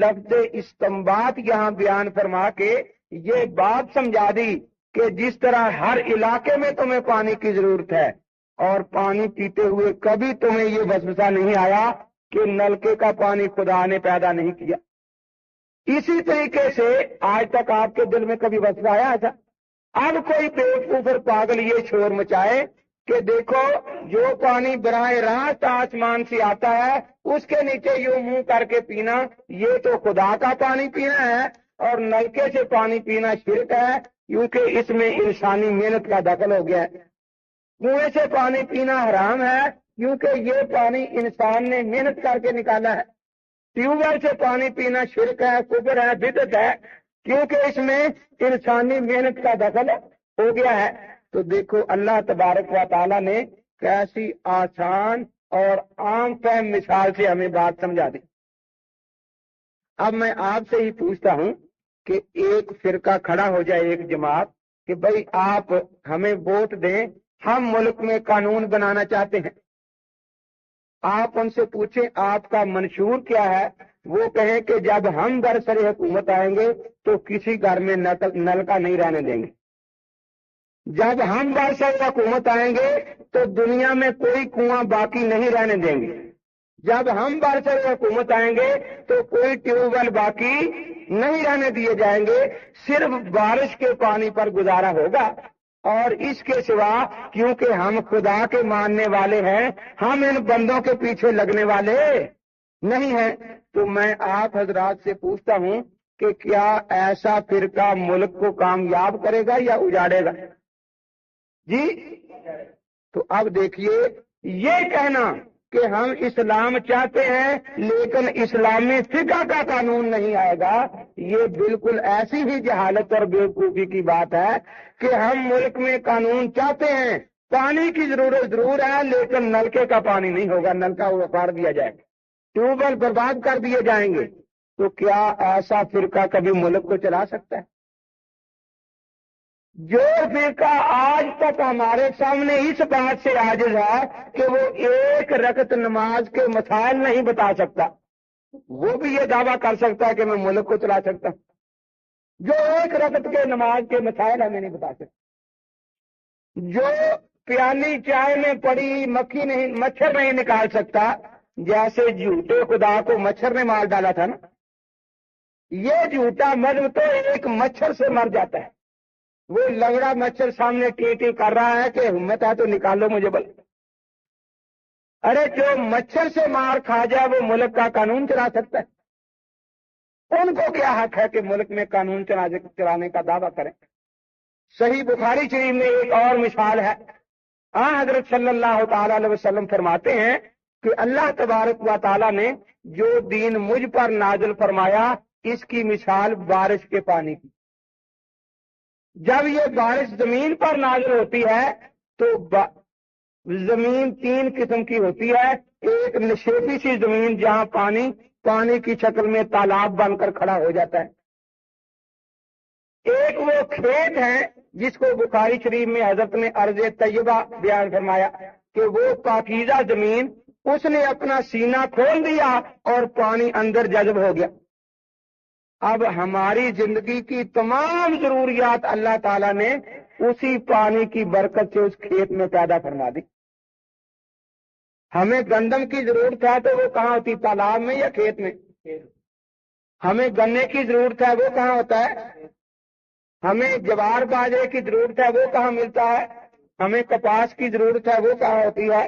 لفظ استنباط یہاں بیان فرما کے یہ بات سمجھا دی کہ جس طرح ہر علاقے میں تمہیں پانی کی ضرورت ہے، اور پانی پیتے ہوئے کبھی تمہیں یہ وسوسہ نہیں آیا کہ نلکے کا پانی خدا نے پیدا نہیں کیا، اسی طریقے سے آج تک آپ کے دل میں کبھی وسوسہ آیا ایسا؟ اب کوئی بیوقوف اور پاگل یہ شور مچائے کہ دیکھو جو پانی براہ راست آسمان سے آتا ہے اس کے نیچے یوں منہ کر کے پینا، یہ تو خدا کا پانی پینا ہے، اور نلکے سے پانی پینا شرک ہے کیونکہ اس میں انسانی محنت کا دخل ہو گیا ہے۔ کنویں سے پانی پینا حرام ہے کیونکہ یہ پانی انسان نے محنت کر کے نکالا ہے۔ ٹیوب ویل سے پانی پینا شرک ہے، کفر ہے، بدعت ہے کیونکہ اس میں انسانی محنت کا دخل ہو گیا ہے۔ تو دیکھو اللہ تبارک و تعالیٰ نے کیسی آسان اور عام فہم مثال سے ہمیں بات سمجھا دی۔ اب میں آپ سے ہی پوچھتا ہوں کہ ایک فرقہ کھڑا ہو جائے، ایک جماعت، کہ بھئی آپ ہمیں ووٹ دیں، ہم ملک میں قانون بنانا چاہتے ہیں۔ آپ ان سے پوچھیں آپ کا منشور کیا ہے، وہ کہیں کہ جب ہم برسر حکومت آئیں گے تو کسی گھر میں نلکا نہیں رہنے دیں گے، جب ہم برسر حکومت آئیں گے تو دنیا میں کوئی کنواں باقی نہیں رہنے دیں گے، جب ہم برسر حکومت آئیں گے تو کوئی ٹیوب ویل باقی نہیں رہنے دیے جائیں گے، صرف بارش کے پانی پر گزارا ہوگا، اور اس کے سوا کیونکہ ہم خدا کے ماننے والے ہیں، ہم ان بندوں کے پیچھے لگنے والے نہیں ہیں۔ تو میں آپ حضرات سے پوچھتا ہوں کہ کیا ایسا فرقہ ملک کو کامیاب کرے گا یا اجاڑے گا؟ جی، تو اب دیکھیے، یہ کہنا کہ ہم اسلام چاہتے ہیں لیکن اسلامی فقہ کا قانون نہیں آئے گا، یہ بالکل ایسی ہی جہالت اور بیوقوفی کی بات ہے کہ ہم ملک میں قانون چاہتے ہیں، پانی کی ضرورت ضرور ہے لیکن نلکے کا پانی نہیں ہوگا، نلکا اکھاڑ دیا جائے گا، ٹیوب ویل برباد کر دیے جائیں گے۔ تو کیا ایسا فرقہ کبھی ملک کو چلا سکتا ہے؟ جو فرقہ آج تک ہمارے سامنے اس بات سے عاجز ہے کہ وہ ایک رکعت نماز کے مسائل نہیں بتا سکتا، وہ بھی یہ دعویٰ کر سکتا ہے کہ میں ملک کو چلا سکتا ہوں۔ جو ایک رکعت کے نماز کے مسائل ہمیں نہیں بتا سکتا، جو پیالی چائے میں پڑی مکھی نہیں، مچھر نہیں نکال سکتا، جیسے جھوٹے خدا کو مچھر نے مار ڈالا تھا نا، یہ جھوٹا مذہب تو ایک مچھر سے مر جاتا ہے۔ وہ لنگڑا مچھر سامنے ٹی ٹی کر رہا ہے کہ ہمت ہے تو نکالو مجھے بل۔ ارے جو مچھر سے مار کھا جائے وہ ملک کا قانون چلا سکتا ہے؟ ان کو کیا حق ہے کہ ملک میں قانون چلانے کا دعویٰ کریں؟ صحیح بخاری شریف میں ایک اور مثال ہے، حضرت صلی اللہ تعالی علیہ وسلم فرماتے ہیں کہ اللہ تبارک و تعالیٰ نے جو دین مجھ پر نازل فرمایا اس کی مثال بارش کے پانی کی۔ جب یہ بارش زمین پر نازل ہوتی ہے تو زمین تین قسم کی ہوتی ہے۔ ایک نشیبی سی زمین جہاں پانی کی شکل میں تالاب بن کر کھڑا ہو جاتا ہے۔ ایک وہ کھیت ہے جس کو بخاری شریف میں حضرت نے ارض طیبہ بیان فرمایا کہ وہ پاکیزہ زمین، اس نے اپنا سینہ کھول دیا اور پانی اندر جذب ہو گیا۔ اب ہماری زندگی کی تمام ضروریات اللہ تعالیٰ نے اسی پانی کی برکت سے اس کھیت میں پیدا فرما دی۔ ہمیں گندم کی ضرورت ہے تو وہ کہاں ہوتی؟ تالاب میں یا کھیت میں؟ ہمیں گنے کی ضرورت ہے وہ کہاں ہوتا ہے؟ ہمیں جوار باجرے کی ضرورت ہے وہ کہاں ملتا ہے؟ ہمیں کپاس کی ضرورت ہے وہ کہاں ہوتی ہے؟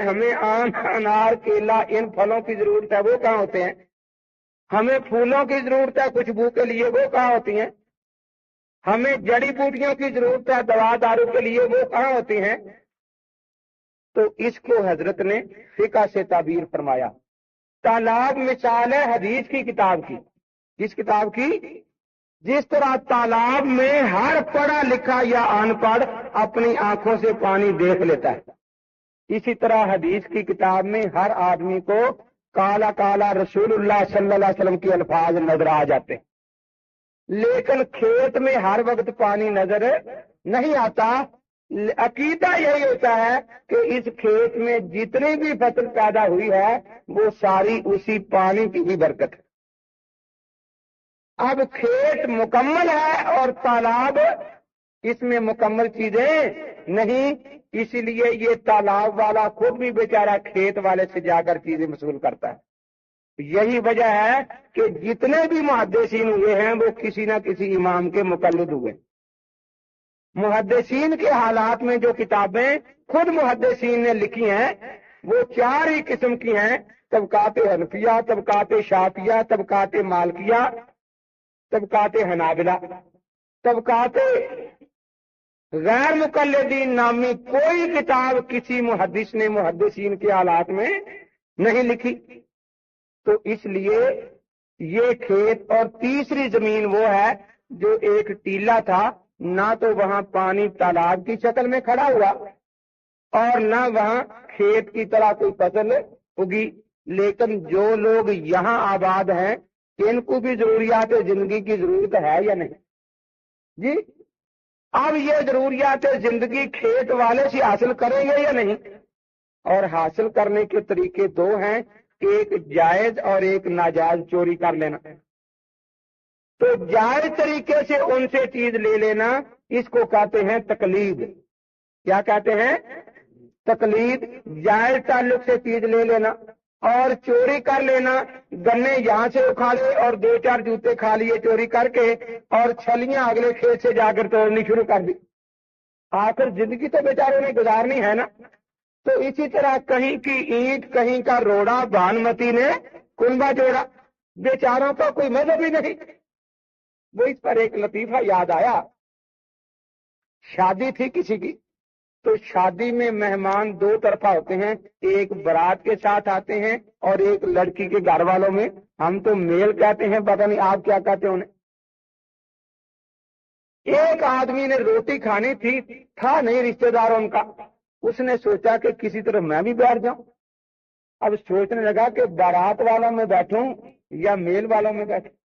ہمیں آم انار کیلا ان پھلوں کی ضرورت ہے وہ کہاں ہوتے ہیں؟ ہمیں پھولوں کی ضرورت ہے خوشبو کے لیے وہ کہاں ہوتی ہیں؟ ہمیں جڑی بوٹیوں کی ضرورت ہے دوا دارو کے لیے وہ کہاں ہوتی ہیں؟ تو اس کو حضرت نے فقہ سے تعبیر فرمایا۔ تالاب مثال ہے حدیث کی کتاب کی۔ کس کتاب کی؟ جس طرح تالاب میں ہر پڑھا لکھا یا ان پڑھ اپنی آنکھوں سے پانی دیکھ لیتا ہے، اسی طرح حدیث کی کتاب میں ہر آدمی کو کالا کالا رسول اللہ صلی اللہ علیہ وسلم کے الفاظ نظر آ جاتے، لیکن کھیت میں ہر وقت پانی نظر نہیں آتا۔ عقیدہ یہی ہوتا ہے کہ اس کھیت میں جتنی بھی فصل پیدا ہوئی ہے وہ ساری اسی پانی کی ہی برکت ہے۔ اب کھیت مکمل ہے اور تالاب اس میں مکمل چیزیں نہیں، اسی لیے یہ تالاب والا خود بھی بیچارہ کھیت والے سے جا کر چیزیں وصول کرتا ہے۔ یہی وجہ ہے کہ جتنے بھی محدثین ہوئے ہیں وہ کسی نہ کسی امام کے مقلد ہوئے۔ محدثین کے حالات میں جو کتابیں خود محدثین نے لکھی ہیں وہ چار ہی قسم کی ہیں: طبقات حنفیہ، طبقات شافعیہ، طبقات مالکیہ، طبقات حنابلہ۔ طبقات غیر مقلدین نامی کوئی کتاب کسی محدث نے محدثین کے حالات میں نہیں لکھی۔ تو اس لیے یہ کھیت اور تیسری زمین وہ ہے جو ایک ٹیلا تھا، نہ تو وہاں پانی تالاب کی شکل میں کھڑا ہوا اور نہ وہاں کھیت کی طرح کوئی فصل اگی، لیکن جو لوگ یہاں آباد ہیں ان کو بھی ضروریات زندگی کی ضرورت ہے یا نہیں؟ جی، اب یہ ضروریات زندگی کھیت والے سے حاصل کریں گے یا نہیں؟ اور حاصل کرنے کے طریقے دو ہیں، ایک جائز اور ایک ناجائز چوری کر لینا۔ تو جائز طریقے سے ان سے چیز لے لینا اس کو کہتے ہیں تقلید۔ کیا کہتے ہیں؟ تقلید۔ جائز تعلق سے چیز لے لینا اور چوری کر لینا، گنے یہاں سے اکھاڑے اور دو چار جوتے کھا لیے چوری کر کے اور چھلیاں اگلے کھیت سے جا کر توڑنی شروع کر دی۔ آخر زندگی تو بیچاروں نے گزارنی ہے نا۔ تو اسی طرح کہیں کی اینٹ کہیں کا روڑا بھانمتی نے کنبا جوڑا، بیچاروں کا کوئی مذہب ہی نہیں۔ وہ اس پر ایک لطیفہ یاد آیا، شادی تھی کسی کی، تو شادی میں مہمان دو طرفہ ہوتے ہیں، ایک برات کے ساتھ آتے ہیں اور ایک لڑکی کے گھر والوں میں، ہم تو میل کہتے ہیں، پتہ نہیں آپ کیا کہتے ہیں انہیں۔ ایک آدمی نے روٹی کھانی تھا نہیں رشتہ دار ان کا، اس نے سوچا کہ کسی طرح میں بھی بیٹھ جاؤں۔ اب سوچنے لگا کہ بارات والوں میں بیٹھوں یا میل والوں میں بیٹھوں،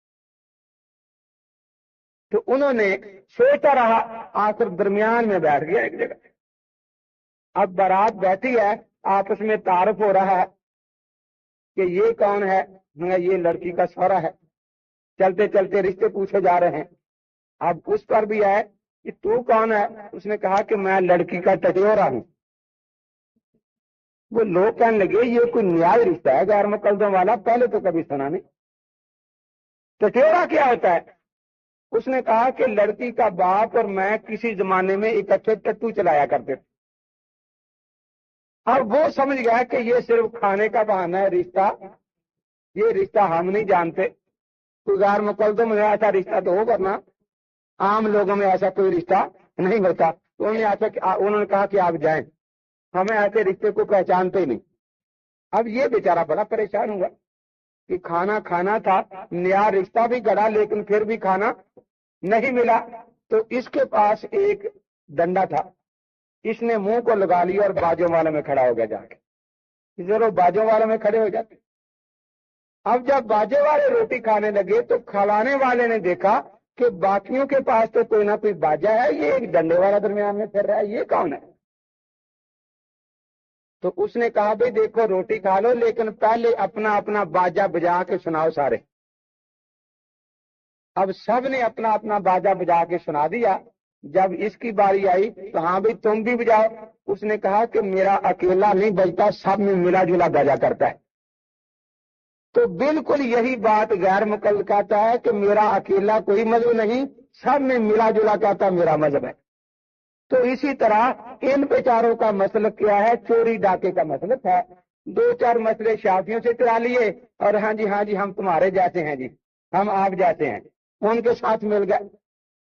تو انہوں نے سوچتا رہا، آخر درمیان میں بیٹھ گیا ایک جگہ۔ اب بارات بیٹھی ہے، آپس میں تعارف ہو رہا ہے کہ یہ کون ہے، یہ لڑکی کا سہرا ہے۔ چلتے چلتے رشتے پوچھے جا رہے ہیں۔ اب اس پر بھی ہے کہ تو کون ہے، اس نے کہا کہ میں لڑکی کا ٹٹیورا ہوں۔ وہ لوگ کہنے لگے یہ کوئی نیا رشتہ ہے غیر مقلدوں والا، پہلے تو کبھی سنا نہیں، ٹٹیورا کیا ہوتا ہے؟ اس نے کہا کہ لڑکی کا باپ اور میں کسی زمانے میں اکٹھے ٹٹو چلایا کرتے تھے۔ اب وہ سمجھ گیا کہ یہ صرف کھانے کا بہانہ ہے، رشتہ یہ رشتہ ہم نہیں جانتے، کوئی غیر مقلدوں میں ایسا رشتہ تو ہو، ورنہ عام لوگوں میں ایسا کوئی رشتہ نہیں ہوتا۔ تو انہوں نے کہا کہ آپ جائیں، ہمیں ایسے رشتے کو پہچانتے ہی نہیں۔ اب یہ بیچارہ بڑا پریشان ہوا کہ کھانا کھانا تھا، نیا رشتہ بھی گڑا لیکن پھر بھی کھانا نہیں ملا۔ تو اس کے پاس ایک ڈنڈا تھا، اس نے منہ کو لگا لیا اور باجوں والوں میں کھڑا ہو گیا جا کے، ضرور باجوں والوں میں کھڑے ہو جاتے۔ اب جب باجے والے روٹی کھانے لگے تو کھلانے والے نے دیکھا کہ باقیوں کے پاس تو کوئی نہ کوئی باجا ہے، یہ ایک ڈنڈے والا درمیان میں پھر رہا ہے، یہ کون ہے؟ تو اس نے کہا بھائی دیکھو روٹی کھا لو لیکن پہلے اپنا اپنا باجا بجا کے سناؤ سارے۔ اب سب نے اپنا اپنا باجا بجا کے سنا دیا۔ جب اس کی باری آئی تو ہاں بھائی تم بھی بجاؤ۔ اس نے کہا کہ میرا اکیلا نہیں بجتا، سب میں ملا جلا بجا کرتا ہے۔ تو بالکل یہی بات غیر مقلد کہتا ہے کہ میرا اکیلا کوئی مذہب نہیں، سب میں ملا جلا کہتا میرا مذہب ہے۔ تو اسی طرح ان بیچاروں کا مسلک کیا ہے؟ چوری ڈاکے کا مسلک ہے۔ دو چار مسئلے شافیوں سے چرا لیے اور ہاں جی ہم تمہارے جیسے ہیں جی، ہم آپ جیسے ہیں، ان کے ساتھ مل گئے۔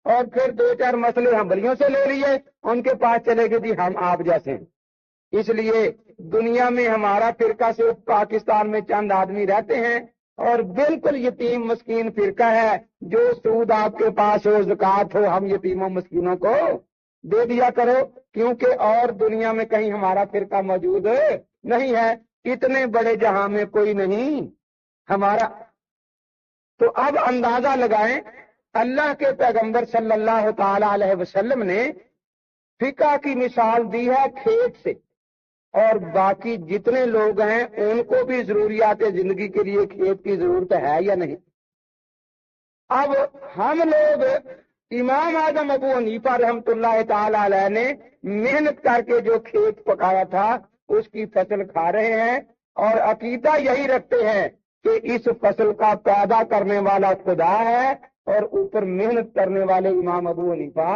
اور پھر دو چار مسئلے حنبلیوں سے لے لیے، ان کے پاس چلے گئے جی ہم آپ جیسے ہیں۔ اس لیے دنیا میں ہمارا فرقہ صرف پاکستان میں چند آدمی رہتے ہیں اور بالکل یتیم مسکین فرقہ ہے۔ جو سود آپ کے پاس ہو، زکوٰۃ ہو، ہم یتیموں مسکینوں کو دے دیا کرو، کیونکہ اور دنیا میں کہیں ہمارا فرقہ موجود نہیں ہے، اتنے بڑے جہاں میں کوئی نہیں ہمارا۔ تو اب اندازہ لگائیں، اللہ کے پیغمبر صلی اللہ تعالی علیہ وسلم نے فقہ کی مثال دی ہے کھیت سے، اور باقی جتنے لوگ ہیں ان کو بھی ضروریات زندگی کے لیے کھیت کی ضرورت ہے یا نہیں؟ اب ہم لوگ امام اعظم ابو حنیفہ رحمۃ اللہ تعالی علیہ نے محنت کر کے جو کھیت پکایا تھا اس کی فصل کھا رہے ہیں، اور عقیدہ یہی رکھتے ہیں کہ اس فصل کا پیدا کرنے والا خدا ہے، اور اوپر محنت کرنے والے امام ابو حنیفہ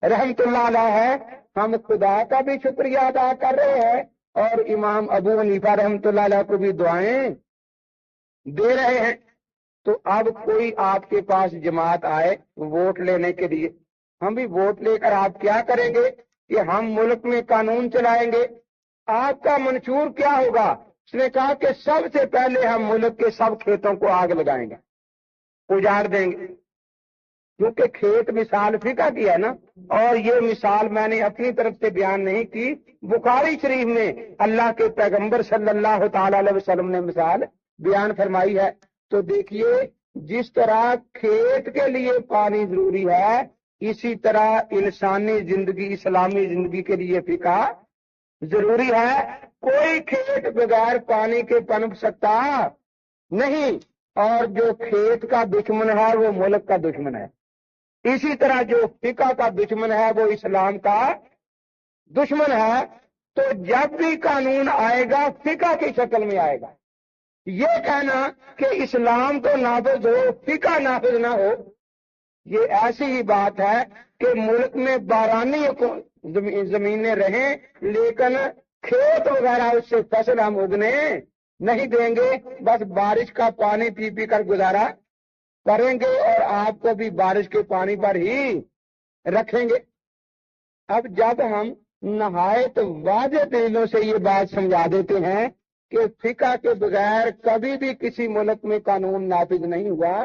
رحمۃ اللہ علیہ ہے۔ ہم خدا کا بھی شکریہ ادا کر رہے ہیں اور امام ابو حنیفہ رحمۃ اللہ علیہ کو بھی دعائیں دے رہے ہیں۔ تو اب کوئی آپ کے پاس جماعت آئے ووٹ لینے کے لیے، ہم بھی ووٹ لے کر آپ کیا کریں گے کہ ہم ملک میں قانون چلائیں گے؟ آپ کا منشور کیا ہوگا؟ اس نے کہا کہ سب سے پہلے ہم ملک کے سب کھیتوں کو آگ لگائیں گے، اجاڑ دیں گے، کیونکہ کھیت مثال فقہ کی ہے نا۔ اور یہ مثال میں نے اپنی طرف سے بیان نہیں کی، بخاری شریف میں اللہ کے پیغمبر صلی اللہ تعالی علیہ وسلم نے مثال بیان فرمائی ہے۔ تو دیکھیے جس طرح کھیت کے لیے پانی ضروری ہے، اسی طرح انسانی زندگی، اسلامی زندگی کے لیے فقہ ضروری ہے۔ کوئی کھیت بغیر پانی کے پنپ سکتا نہیں، اور جو کھیت کا دشمن ہے وہ ملک کا دشمن ہے۔ اسی طرح جو فقہ کا دشمن ہے وہ اسلام کا دشمن ہے۔ تو جب بھی قانون آئے گا فقہ کی شکل میں آئے گا۔ یہ کہنا کہ اسلام تو نافذ ہو فقہ نافذ نہ ہو، یہ ایسی ہی بات ہے کہ ملک میں بارانی زمینیں رہیں لیکن کھیت وغیرہ اس سے فصل ہم اگنے نہیں دیں گے، بس بارش کا پانی پی پی کر گزارا کریں گے اور آپ کو بھی بارش کے پانی پر ہی رکھیں گے۔ اب جب ہم نہایت واضح دلیلوں سے یہ بات سمجھا دیتے ہیں کہ فقہ کے بغیر کبھی بھی کسی ملک میں قانون نافذ نہیں ہوا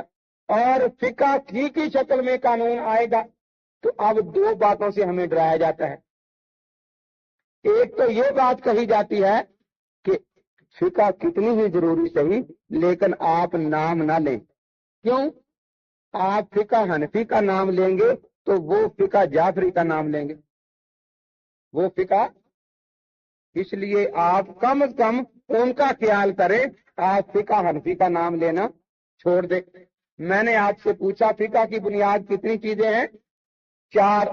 اور فقہ کی شکل میں قانون آئے گا، تو اب دو باتوں سے ہمیں ڈرایا جاتا ہے۔ ایک تو یہ بات کہی جاتی ہے کہ فقہ کتنی ہی ضروری صحیح لیکن آپ نام نہ لیں۔ کیوں؟ آپ فقہ حنفی کا نام لیں گے تو وہ فقہ جعفری کا نام لیں گے، وہ فقہ، اس لیے آپ کم از کم ان کا خیال کریں، آپ فقہ حنفی کا نام لینا چھوڑ دیں۔ میں نے آپ سے پوچھا فقہ کی بنیاد کتنی چیزیں ہیں؟ 4۔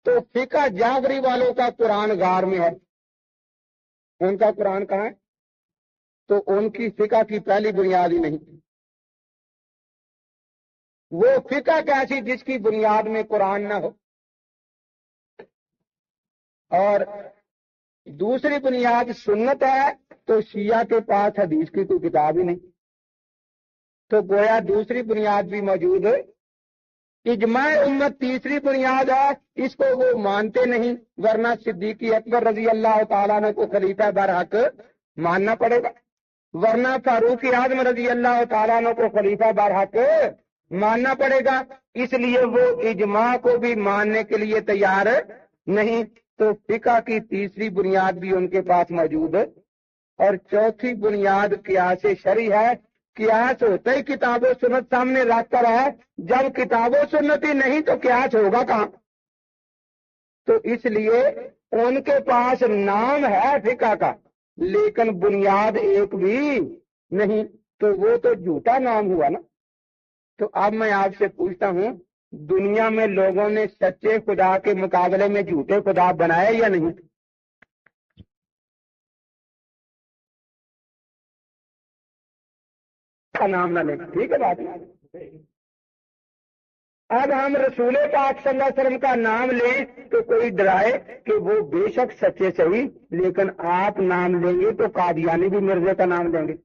تو فقہ جعفری والوں کا قرآن غار میں ہے، ان کا قرآن کہاں ہے؟ تو ان کی فقہ کی پہلی بنیاد ہی نہیں۔ وہ فقہ کیسی جس کی بنیاد میں قرآن نہ ہو؟ اور دوسری بنیاد سنت ہے، تو شیعہ کے پاس حدیث کی کوئی کتاب ہی نہیں، تو گویا دوسری بنیاد بھی موجود ہے۔ اجماع امت تیسری بنیاد ہے، اس کو وہ مانتے نہیں، ورنہ صدیق اکبر رضی اللہ تعالیٰ نے کو خلیفہ برحق ماننا پڑے گا، ورنہ فاروق اعظم رضی اللہ تعالیٰ عنہ کو خلیفہ برحق ماننا پڑے گا، اس لیے وہ اجماع کو بھی ماننے کے لیے تیار نہیں۔ تو فقہ کی تیسری بنیاد بھی ان کے پاس موجود ہے، اور چوتھی بنیاد قیاس شرعی ہے۔ قیاس ہوتا ہی کتاب و سنت سامنے رکھ کر ہے، جب کتاب و سنت ہی نہیں تو قیاس ہوگا کہاں؟ تو اس لیے ان کے پاس نام ہے فقہ کا، لیکن بنیاد ایک بھی نہیں، تو وہ تو جھوٹا نام ہوا نا۔ تو اب میں آپ سے پوچھتا ہوں، دنیا میں لوگوں نے سچے خدا کے مقابلے میں جھوٹے خدا بنائے یا نہیں؟ کا نام نہ لیں، ٹھیک ہے بات۔ اب ہم رسول پاک صلی اللہ علیہ وسلم کا نام لیں تو کوئی ڈرائے کہ وہ بے شک سچے صحیح، لیکن آپ نام لیں گے تو قادیانی بھی مرزے کا نام لیں گے،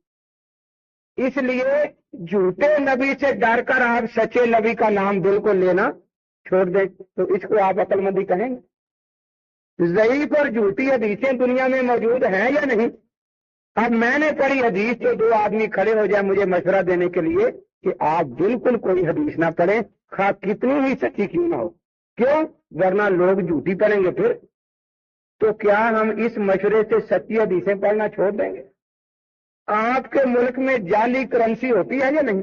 اس لیے جھوٹے نبی سے ڈر کر آپ سچے نبی کا نام بالکل لینا چھوڑ دیں، تو اس کو آپ عقل مندی کہیں گے؟ ضعیف اور جھوٹی حدیثیں دنیا میں موجود ہیں یا نہیں؟ اب میں نے پڑھی حدیث تو دو آدمی کھڑے ہو جائے مجھے مشورہ دینے کے لیے کہ آپ بالکل کوئی حدیث نہ پڑھیں، خواہ کتنی ہی سچی کیوں نہ ہو، کیوں؟ ورنہ لوگ جھوٹی پڑھیں گے پھر۔ تو کیا ہم اس مشورے سے سچی حدیثیں پڑھنا چھوڑ دیں گے؟ آپ کے ملک میں جعلی کرنسی ہوتی ہے یا نہیں؟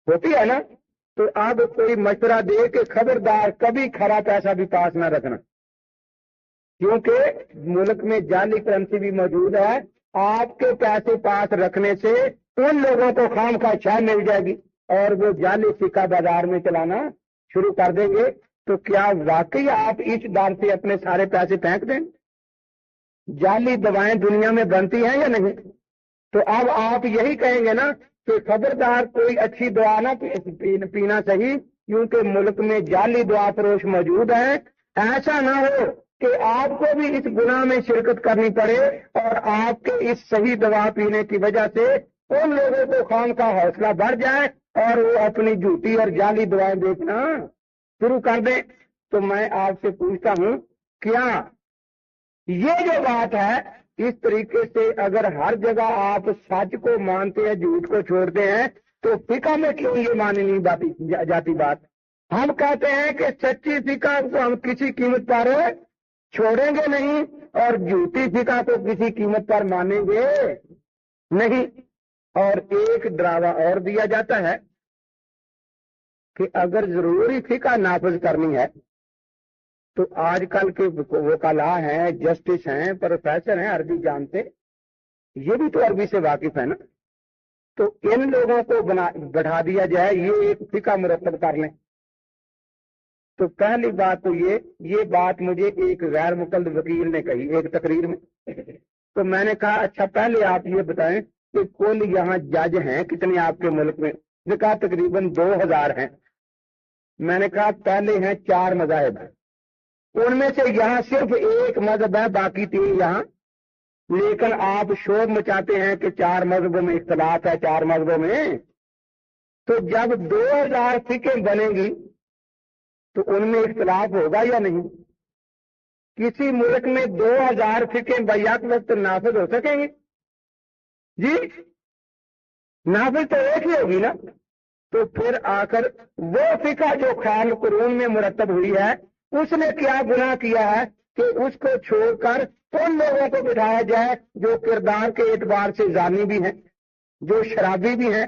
ہوتی ہے نا؟ تو اب کوئی مشورہ دے کہ خبردار کبھی کھرا پیسہ بھی پاس نہ رکھنا، کیونکہ ملک میں جعلی کرنسی بھی موجود ہے۔ آپ کے پیسے پاس رکھنے سے ان لوگوں کو خام خواہ شے مل جائے گی اور وہ جعلی سکہ بازار میں چلانا شروع کر دیں گے۔ تو کیا واقعی آپ اس ڈر سے اپنے سارے پیسے پھینک دیں؟ جعلی دوائیں دنیا میں بنتی ہیں یا نہیں؟ تو اب آپ یہی کہیں گے نا کہ خبردار کوئی اچھی دوا نہ پینا صحیح، کیونکہ ملک میں جعلی دوا فروش موجود ہیں۔ ایسا نہ ہو کہ آپ کو بھی اس گناہ میں شرکت کرنی پڑے اور آپ کے اس صحیح دوا پینے کی وجہ سے ان لوگوں کو خام کا حوصلہ بڑھ جائے اور وہ اپنی جھوٹی اور جعلی دوائیں بیچنا شروع کر دیں۔ تو میں آپ سے پوچھتا ہوں، کیا یہ جو بات ہے اس طریقے سے اگر ہر جگہ آپ سچ کو مانتے ہیں جھوٹ کو چھوڑتے ہیں تو فقہ میں کیوں یہ مانی نہیں جاتی بات؟ ہم کہتے ہیں کہ سچی فقہ کو ہم کسی قیمت پر چھوڑیں گے نہیں اور جھوٹی فقہ کو کسی قیمت پر مانیں گے نہیں۔ اور ایک ڈراوا اور دیا جاتا ہے کہ اگر ضروری فقہ نافذ کرنی ہے تو آج کل کے وکلاء ہیں، جسٹس ہیں، پروفیسر ہیں، عربی جانتے، یہ بھی تو عربی سے واقف ہے نا، تو ان لوگوں کو بڑھا دیا جائے، یہ ایک فقہ مرتب کر لیں۔ تو پہلی بات تو یہ بات مجھے ایک غیر مقلد وکیل نے کہی ایک تقریر میں، تو میں نے کہا اچھا پہلے آپ یہ بتائیں کہ کل یہاں جج ہیں کتنے آپ کے ملک میں؟ نے کہا تقریباً 2000 ہیں۔ میں نے کہا پہلے ہیں 4 مذاہب ہیں، ان میں سے یہاں صرف ایک مذہب ہے، باقی 3 یہاں، لیکن آپ شور مچاتے ہیں کہ 4 مذہبوں میں اختلاف ہے، 4 مذہبوں میں۔ تو جب 2000 فقہیں بنے گی تو ان میں اختلاف ہوگا یا نہیں؟ کسی ملک میں 2000 فقہیں بیک وقت نافذ ہو سکیں گے؟ جی نافذ تو ایک ہی ہوگی نا۔ تو پھر آخر وہ فقہ جو خیال قرون میں مرتب ہوئی ہے اس نے کیا گناہ کیا ہے کہ اس کو چھوڑ کر ان لوگوں کو بٹھایا جائے جو کردار کے اعتبار سے زانی بھی ہیں، جو شرابی بھی ہیں،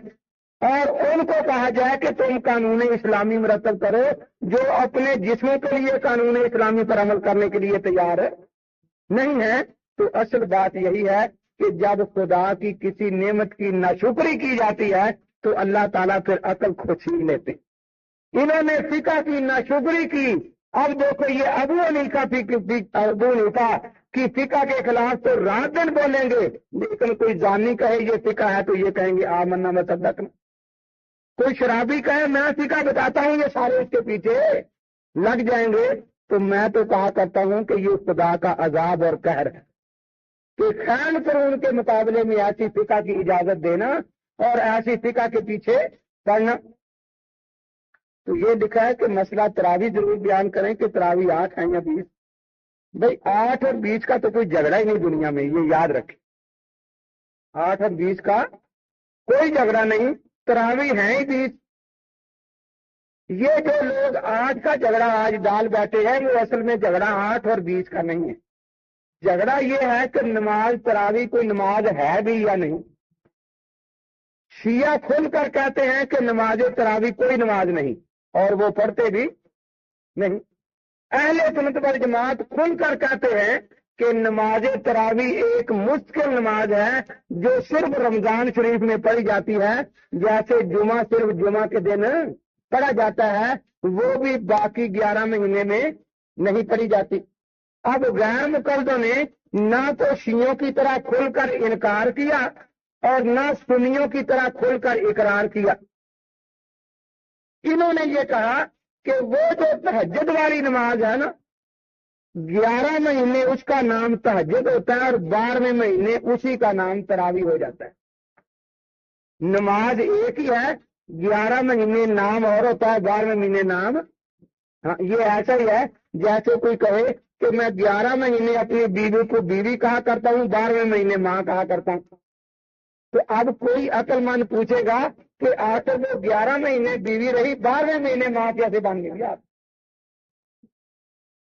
اور ان کو کہا جائے کہ تم قانون اسلامی مرتب کرو، جو اپنے جسموں کے لیے قانون اسلامی پر عمل کرنے کے لیے تیار نہیں ہے۔ تو اصل بات یہی ہے کہ جب خدا کی کسی نعمت کی ناشکری کی جاتی ہے تو اللہ تعالیٰ پھر عقل کو چھین لیتے۔ انہوں نے فقہ کی ناشکری کی، اب دیکھو یہ ابو حنیفہ کی فقہ کے خلاف تو رات دن بولیں گے، لیکن کوئی زانی کہے یہ فقہ ہے تو یہ کہیں گے آمنا وصدقنا، کوئی شرابی کہے میں فقہ بتاتا ہوں، یہ سارے اس کے پیچھے لگ جائیں گے۔ تو میں تو کہا کرتا ہوں کہ یہ خدا کا عذاب اور قہر ہے کہ خیال قرون کے مقابلے میں ایسی فقہ کی اجازت دینا اور ایسی فقہ کے پیچھے پڑنا۔ تو یہ لکھا ہے کہ مسئلہ تراوی ضرور بیان کریں کہ تراوی 8 ہیں یا 20۔ بھائی 8 اور 20 کا تو کوئی جھگڑا ہی نہیں دنیا میں، یہ یاد رکھیں، 8 اور 20 کا کوئی جھگڑا نہیں، تراویح ہیں ہی 20۔ یہ جو لوگ آج کا جھگڑا آج ڈال بیٹھے ہیں وہ اصل میں جھگڑا 8 اور 20 کا نہیں ہے، جھگڑا یہ ہے کہ نماز تراویح کوئی نماز ہے بھی یا نہیں۔ شیعہ کھل کر کہتے ہیں کہ نماز تراویح کوئی نماز نہیں اور وہ پڑھتے بھی نہیں۔ اہل سنت والجماعت کھل کر کہتے ہیں کہ نماز تراویح ایک مستقل نماز ہے جو صرف رمضان شریف میں پڑھی جاتی ہے، جیسے جمعہ صرف جمعہ کے دن پڑھا جاتا ہے، وہ بھی باقی 11 مہینے میں نہیں پڑھی جاتی۔ اب غیر مقلدوں نے نہ تو شیعوں کی طرح کھل کر انکار کیا اور نہ سنیوں کی طرح کھل کر اقرار کیا۔ انہوں نے یہ کہا کہ وہ جو تہجد والی نماز ہے نا، 11 مہینے اس کا نام تہجد ہوتا ہے اور 12ویں مہینے اسی کا نام تراویح ہو جاتا ہے۔ نماز ایک ہی ہے، 11 مہینے نام اور ہوتا ہے، 12ویں مہینے نام۔ ہاں، یہ ایسا ہی ہے جیسے کوئی کہے کہ میں 11 مہینے اپنی بیوی کو بیوی کہا کرتا ہوں، 12ویں مہینے ماں کہا کرتا ہوں۔ تو اب کوئی عقل مند پوچھے گا کہ آخر وہ 11 مہینے بیوی رہی، 12ویں مہینے ماں کیسے بن گئی آپ؟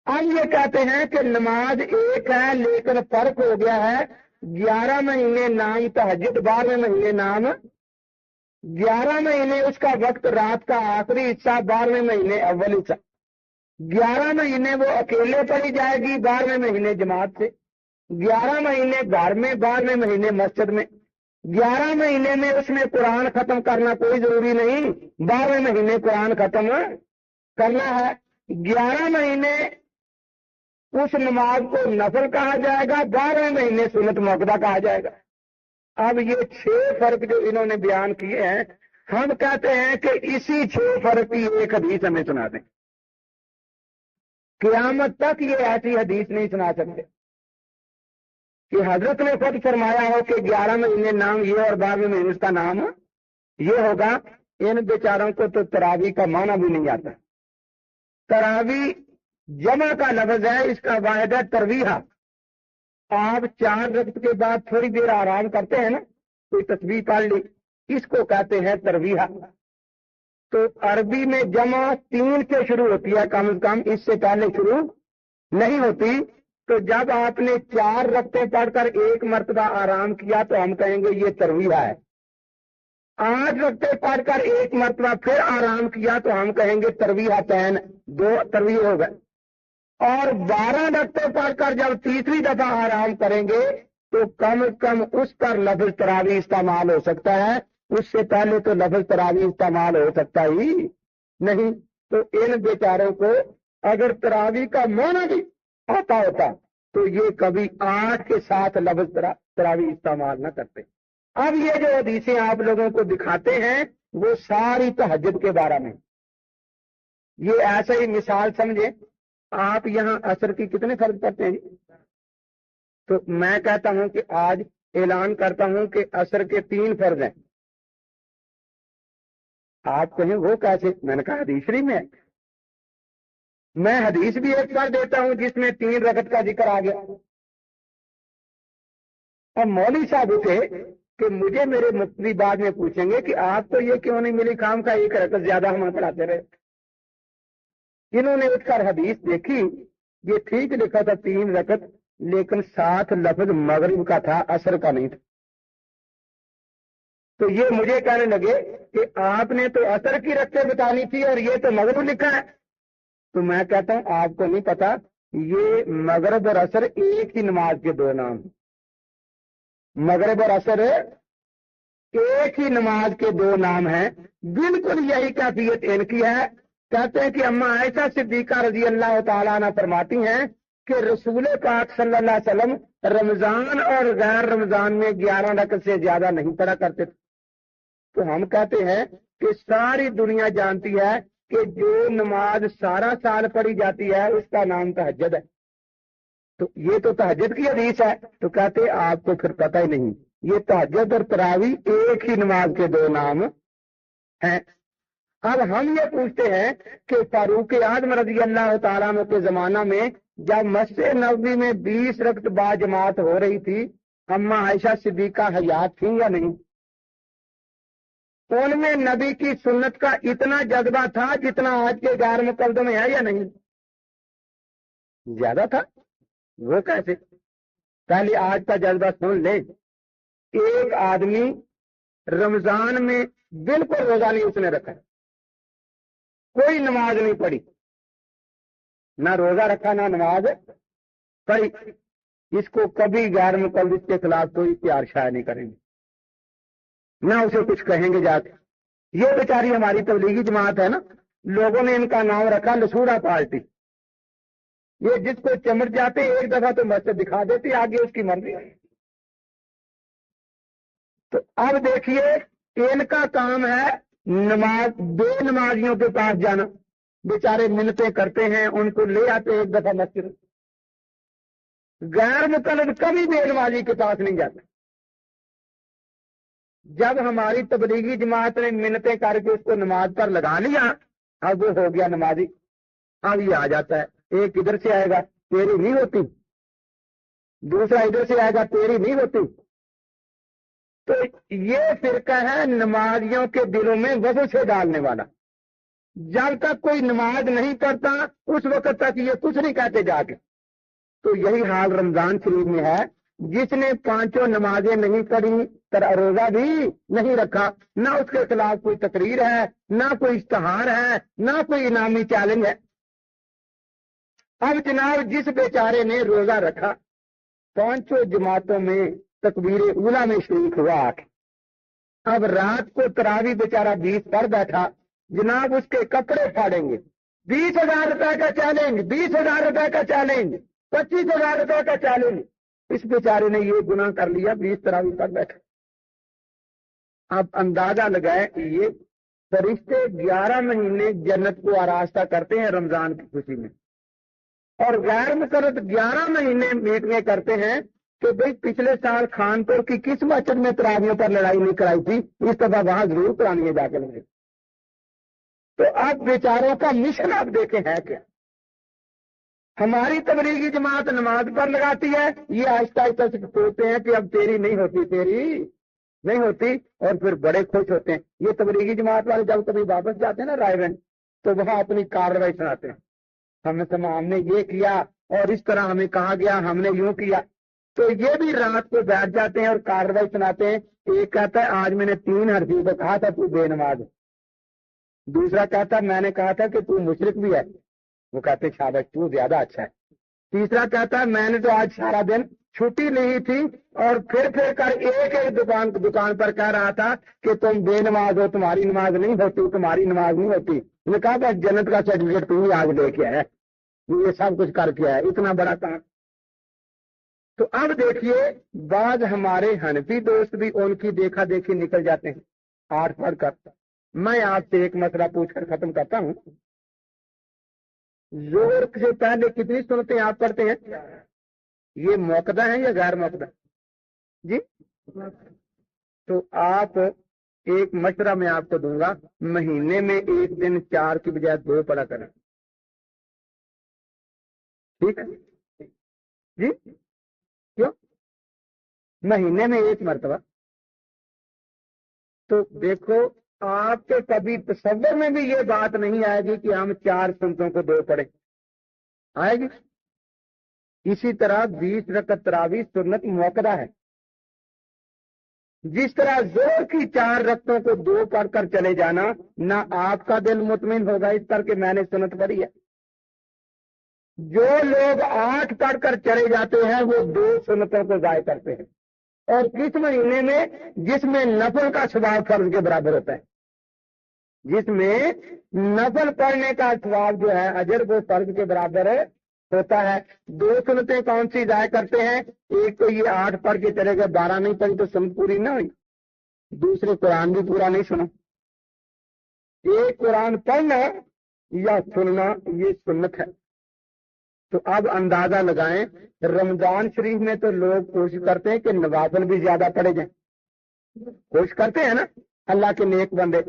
اب یہ کہتے ہیں کہ نماز ایک ہے لیکن فرق ہو گیا ہے، 11 مہینے نام تہجد، 12ویں مہینے نام۔ 11 مہینے اس کا وقت رات کا آخری حصہ، 12ویں مہینے اول حصہ۔ 11 مہینے وہ اکیلے پڑھی جائے گی، 12ویں مہینے جماعت سے۔ 11 مہینے گھر میں، 12ویں مہینے مسجد میں۔ 11 مہینے میں اس میں قرآن ختم کرنا کوئی ضروری نہیں، 12ویں مہینے قرآن ختم کرنا ہے۔ 11 مہینے اس نماز کو نفل کہا جائے گا، 12ویں مہینے سنت موقدہ کہا جائے گا۔ اب یہ 6 فرق جو انہوں نے بیان کیے ہیں، ہم کہتے ہیں کہ اسی 6 فرق کی ایک حدیث ہمیں سنا دیں۔ قیامت تک یہ ایسی حدیث نہیں سنا سکتے کہ حضرت نے خود فرمایا ہو کہ 11 مہینے نام یہ اور 12ویں مہینے اس کا نام یہ ہوگا۔ ان بیچاروں کو تو تراویح کا معنی بھی نہیں آتا۔ تراویح جمع کا لفظ ہے، اس کا واحد ہے ترویحہ۔ آپ 4 رکعت کے بعد تھوڑی دیر آرام کرتے ہیں نا، کوئی تسبیح پڑھ لی، اس کو کہتے ہیں ترویحہ۔ تو عربی میں جمع 3 سے شروع ہوتی ہے، کم از کم اس سے پہلے شروع نہیں ہوتی۔ تو جب آپ نے 4 رکعتیں پڑھ کر 1 مرتبہ آرام کیا تو ہم کہیں گے یہ ترویحہ ہے۔ 8 رکعتیں پڑھ کر 1 مرتبہ پھر آرام کیا تو ہم کہیں گے ترویحتین، 2 ترویح ہو گئے۔ اور 12 رکعتیں پڑھ کر جب تیسری دفعہ آرام کریں گے تو کم از کم اس پر لفظ تراویح استعمال ہو سکتا ہے، اس سے پہلے تو لفظ تراویح استعمال ہو سکتا ہی نہیں۔ تو ان بیچاروں کو اگر تراویح کا معنی بھی آتا ہوتا تو یہ کبھی 8 کے ساتھ لفظ تراویح استعمال نہ کرتے۔ اب یہ جو حدیثیں آپ لوگوں کو دکھاتے ہیں وہ ساری تہجد کے بارے میں۔ یہ ایسا ہی مثال سمجھے، آپ یہاں عصر کی کتنے فرض پڑھتے ہیں؟ تو میں کہتا ہوں کہ آج اعلان کرتا ہوں کہ عصر کے 3 فرض ہیں۔ آپ کہیں وہ کیسے؟ میں نے کہا حدیث شریف میں ہے۔ میں حدیث بھی ایک پڑھ دیتا ہوں جس میں 3 رکعت کا ذکر آ گیا۔ اب مولوی صاحب تھے کہ مجھے میرے مفتی بعد میں پوچھیں گے کہ آپ کو یہ کیوں نہیں ملی، کام کا 1 رکعت زیادہ ہم پڑھاتے رہے۔ انہوں نے اٹھ کر حدیث دیکھی، یہ ٹھیک لکھا تھا 3 رکعت، لیکن ساتھ لفظ مغرب کا تھا، عصر کا نہیں تھا۔ تو یہ مجھے کہنے لگے کہ آپ نے تو عصر کی رکعتیں بتانی تھی اور یہ تو مغرب لکھا ہے۔ تو میں کہتا ہوں آپ کو نہیں پتا، یہ مغرب اور عصر ایک ہی نماز کے 2 نام ہیں۔ مغرب اور عصر ایک ہی نماز کے 2 نام ہیں۔ بالکل یہی کیفیت ان کی ہے۔ کہتے ہیں کہ اما عائشہ صدیقہ رضی اللہ تعالیٰ عنہ فرماتی ہیں کہ رسول پاک صلی اللہ علیہ وسلم رمضان اور غیر رمضان میں 11 رکعت سے زیادہ نہیں پڑھا کرتے تھے۔ تو ہم کہتے ہیں کہ ساری دنیا جانتی ہے کہ جو نماز سارا سال پڑھی جاتی ہے اس کا نام تہجد ہے۔ تو یہ تو تہجد کی حدیث ہے۔ تو کہتے آپ کو پھر پتہ ہی نہیں، یہ تہجد اور تراویح ایک ہی نماز کے 2 نام ہیں۔ اب ہم یہ پوچھتے ہیں کہ فاروق اعظم رضی اللہ تعالیٰ عنہ کے زمانہ میں جب مسجد نبوی میں 20 رکعت با جماعت ہو رہی تھی، اما عائشہ صدیقہ حیات تھیں یا نہیں؟ ان میں نبی کی سنت کا اتنا جذبہ تھا جتنا آج کے غیر مقدم میں ہے یا نہیں؟ زیادہ تھا۔ وہ کیسے؟ پہلے آج کا جذبہ سن لیں۔ ایک آدمی رمضان میں بالکل روزہ نہیں اس نے رکھا، کوئی نماز نہیں پڑھی، نہ روزہ رکھا نہ نماز پڑھی، اس کو کبھی غیر مقلد کے خلاف کوئی پیار شائع نہیں کریں گے، نہ اسے کچھ کہیں گے جا کے۔ یہ بیچاری ہماری تبلیغی جماعت ہے نا، لوگوں نے ان کا نام رکھا لسوڑا پارٹی۔ یہ جس کو چمٹ جاتے ایک دفعہ تو مسجد دکھا دیتی، آگے اس کی مرضی۔ تو اب دیکھیے ان کا کام ہے نماز بے نمازیوں کے پاس جانا، بیچارے منتیں کرتے ہیں، ان کو لے آتے ایک دفعہ مسجد۔ غیر مقلد کبھی بے نمازی کے پاس نہیں جاتا۔ جب ہماری تبلیغی جماعت نے منتیں کر کے اس کو نماز پر لگا لیا، اب وہ ہو گیا نمازی۔ اب یہ آ جاتا ہے، ایک ادھر سے آئے گا تیری نہیں ہوتی، دوسرا ادھر سے آئے گا تیری نہیں ہوتی۔ تو یہ فرقہ ہے نمازیوں کے دلوں میں وضو سے ڈالنے والا۔ جب تک کوئی نماز نہیں پڑھتا اس وقت تک یہ کچھ نہیں کہتے جا کے۔ تو یہی حال رمضان شریف میں ہے، جس نے 5 نمازیں نہیں پڑھی، روزہ بھی نہیں رکھا، نہ اس کے خلاف کوئی تقریر ہے، نہ کوئی اشتہار ہے، نہ کوئی انعامی چیلنج ہے۔ اب جناب جس بیچارے نے روزہ رکھا، 5 جماعتوں میں تکبیر اولیٰ میں شریک ہوا، اب رات کو تراویح بیچارہ 20 پڑھ بیٹھا، جناب اس کے کپڑے پھاڑیں گے۔ 20,000 روپے کا چیلنج، 20,000 روپے کا چیلنج، 25,000 روپے کا چیلنج۔ اس بیچارے نے یہ گناہ کر لیا، 20 تراویح پڑھ بیٹھا۔ آپ اندازہ لگائیں، یہ فرشتے 11 مہینے جنت کو آراستہ کرتے ہیں رمضان کی خوشی میں، اور غیر مقرر 11 مہینے میٹنگیں کرتے ہیں کہ بھئی پچھلے سال خانپور کی کس مسجد میں تراویحوں پر لڑائی نہیں کرائی تھی، اس دفعہ وہاں ضرور کرانی ہے جا کے لگے۔ تو اب بیچاروں کا مشن آپ دیکھیں ہے کیا۔ ہماری تبلیغی جماعت نماز پر لگاتی ہے، یہ آہستہ آہستہ سے سوچتے ہیں کہ اب تیری نہیں ہوتی، تیری نہیں ہوتی، اور پھر بڑے خوش ہوتے ہیں۔ یہ تبلیغی جماعت والے جب کبھی واپس جاتے ہیں نا رائے گنج، تو وہاں اپنی کارروائی سناتے ہیں، ہم نے یہ کیا اور اس طرح ہمیں کہا گیا، ہم نے یوں کیا۔ تو یہ بھی رات کو بیٹھ جاتے ہیں اور کارروائی سناتے ہیں۔ ایک کہتا ہے آج میں نے 3 حرفی کو کہا تھا تو بے نماز ہے، دوسرا کہتا ہے میں نے کہا تھا کہ تو مشرک بھی ہے، وہ کہتے شاباش تو زیادہ اچھا ہے۔ تیسرا کہتا ہے میں نے تو آج سارا دن چھٹی نہیں تھی اور پھر کر ایک دکان پر کہہ رہا تھا کہ تم بے نماز ہو، تمہاری نماز نہیں ہوتی، تمہاری نماز نہیں ہوتی۔ میں نے کہا بس جنت کا سرٹیفکیٹ تم ہی آج لے کے ہے، یہ سب کچھ کر کے ہے، اتنا بڑا کام۔ تو اب دیکھیے بعض ہمارے حنفی دوست بھی ان کی دیکھا دیکھی نکل جاتے ہیں 8 پڑھ کر۔ میں آپ سے ایک مسئلہ پوچھ کر ختم کرتا ہوں، ظہر سے پہلے کتنی سنتیں آپ پڑھتے ہیں؟ یہ موقدہ ہیں یا غیر موقدہ؟ جی تو آپ ایک مشورہ میں آپ کو دوں گا، مہینے میں ایک دن 4 کی بجائے 2 پڑھا کریں، ٹھیک ہے جی؟ کیوں؟ مہینے میں 1 مرتبہ۔ تو دیکھو آپ کے کبھی تصور میں بھی یہ بات نہیں آئے گی کہ ہم 4 سنتوں کو 2 پڑھیں، آئے گی؟ اسی طرح 20 رکعت تراویح سنت موقدہ ہے، جس طرح ظہر کی 4 رکعتوں کو 2 پڑھ کر چلے جانا، نہ آپ کا دل مطمئن ہوگا اس پر کہ میں نے سنت پڑھی ہے۔ جو لوگ 8 پڑھ کر چلے جاتے ہیں وہ 2 سنتوں کو ضائع کرتے ہیں، اور کس مہینے میں؟ جس میں نفل کا ثواب فرض کے برابر ہوتا ہے، جس میں نفل پڑھنے کا ثواب جو ہے اجر وہ فرض کے برابر ہوتا ہے۔ 2 سنتیں کون سی ضائع کرتے ہیں؟ ایک تو یہ 8 پڑھ کے چلے گئے، 12 نہیں پڑھی تو سنت پوری نہ ہوئی، دوسرے قرآن بھی پورا نہیں سنا۔ ایک قرآن پڑھنا یا سننا یہ سنت ہے۔ تو اب اندازہ لگائیں، رمضان شریف میں تو لوگ کوشش کرتے ہیں کہ نوافل بھی زیادہ پڑھے جائیں، کوشش کرتے ہیں نا اللہ کے نیک بندے،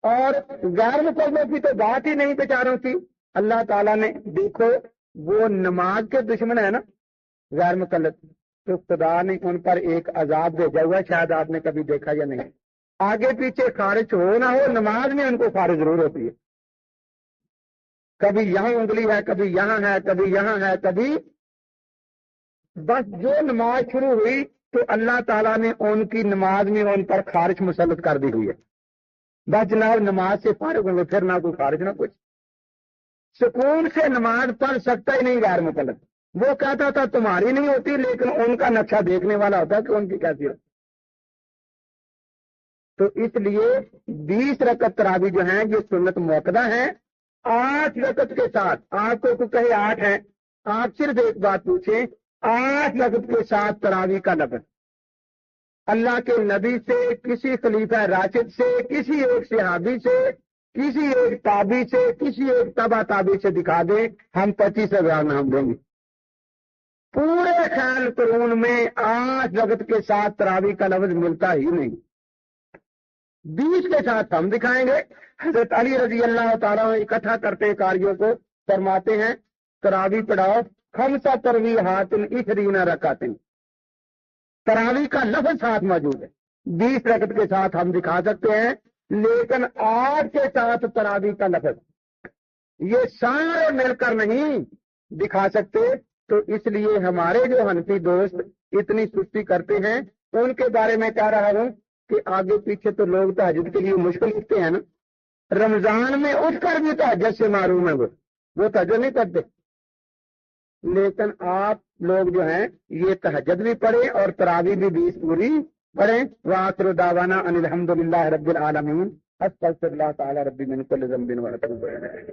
اور غیر مقدموں کی تو بات ہی نہیں بیچاروں کی۔ اللہ تعالیٰ نے دیکھو وہ نماز کے دشمن ہے نا غیر مکلف، تو خدا نے ان پر ایک عذاب بھیجا ہوا، شاید آپ نے کبھی دیکھا یا نہیں، آگے پیچھے خارج ہو نہ ہو نماز میں ان کو خارج ضرور ہوتی ہے، کبھی یہاں انگلی ہے، کبھی یہاں ہے، کبھی یہاں ہے، کبھی بس جو نماز شروع ہوئی تو اللہ تعالیٰ نے ان کی نماز میں ان پر خارج مسلط کر دی ہوئی ہے، بس جناب نماز سے فارغ ہوں گے پھر نہ کوئی خارج نہ کچھ، سکون سے نماز پڑھ سکتا ہی نہیں غیر مکلف، وہ کہتا تھا تمہاری نہیں ہوتی لیکن ان کا نقشہ دیکھنے والا ہوتا کہ ان کی کیسی ہوتی، تو اس لیے 20 رکعت تراویح جو ہیں یہ سنت موقدہ ہے، 8 رکعت کے ساتھ، آپ کو کوئی کہے 8 ہے، آپ صرف ایک بات پوچھیں، 8 رکعت کے ساتھ تراویح کا لفظ اللہ کے نبی سے، کسی خلیفہ راشد سے، کسی ایک صحابی سے، کسی ایک تابعی سے، کسی ایک تبع تابعی سے دکھا دیں، ہم 25,000 نام دیں گے، پورے خیال قرون میں 8 رکعت کے ساتھ تراویح کا لفظ ملتا ہی نہیں، 20 کے ساتھ ہم دکھائیں گے۔ حضرت علی رضی اللہ تعالیٰ اکٹھا کرتے کاریوں کو فرماتے ہیں تراویح پڑھاؤ، 5 ترویحات 20 رکعت، تراویح کا لفظ ساتھ موجود ہے، 20 رکعت کے ساتھ ہم دکھا سکتے ہیں، لیکن 8 کے ساتھ تراویح کا لفظ یہ سارے مل کر نہیں دکھا سکتے، تو اس لیے ہمارے جو حنفی دوست اتنی سستی کرتے ہیں ان کے بارے میں کہہ رہا ہوں کہ آگے پیچھے تو لوگ تہجد کے لیے مشکل لکھتے ہیں نا، رمضان میں اٹھ کر بھی تہجد سے معروم ہے، وہ تہجد نہیں کرتے، لیکن آپ لوگ جو ہیں یہ تہجد بھی پڑھیں اور تراویح بھی 20 پوری پڑھیں۔ وآخر دعوانا ان الحمد للہ رب العالمین، استغفر اللہ تعالی ربی من کل ذنب واتوب الیہ۔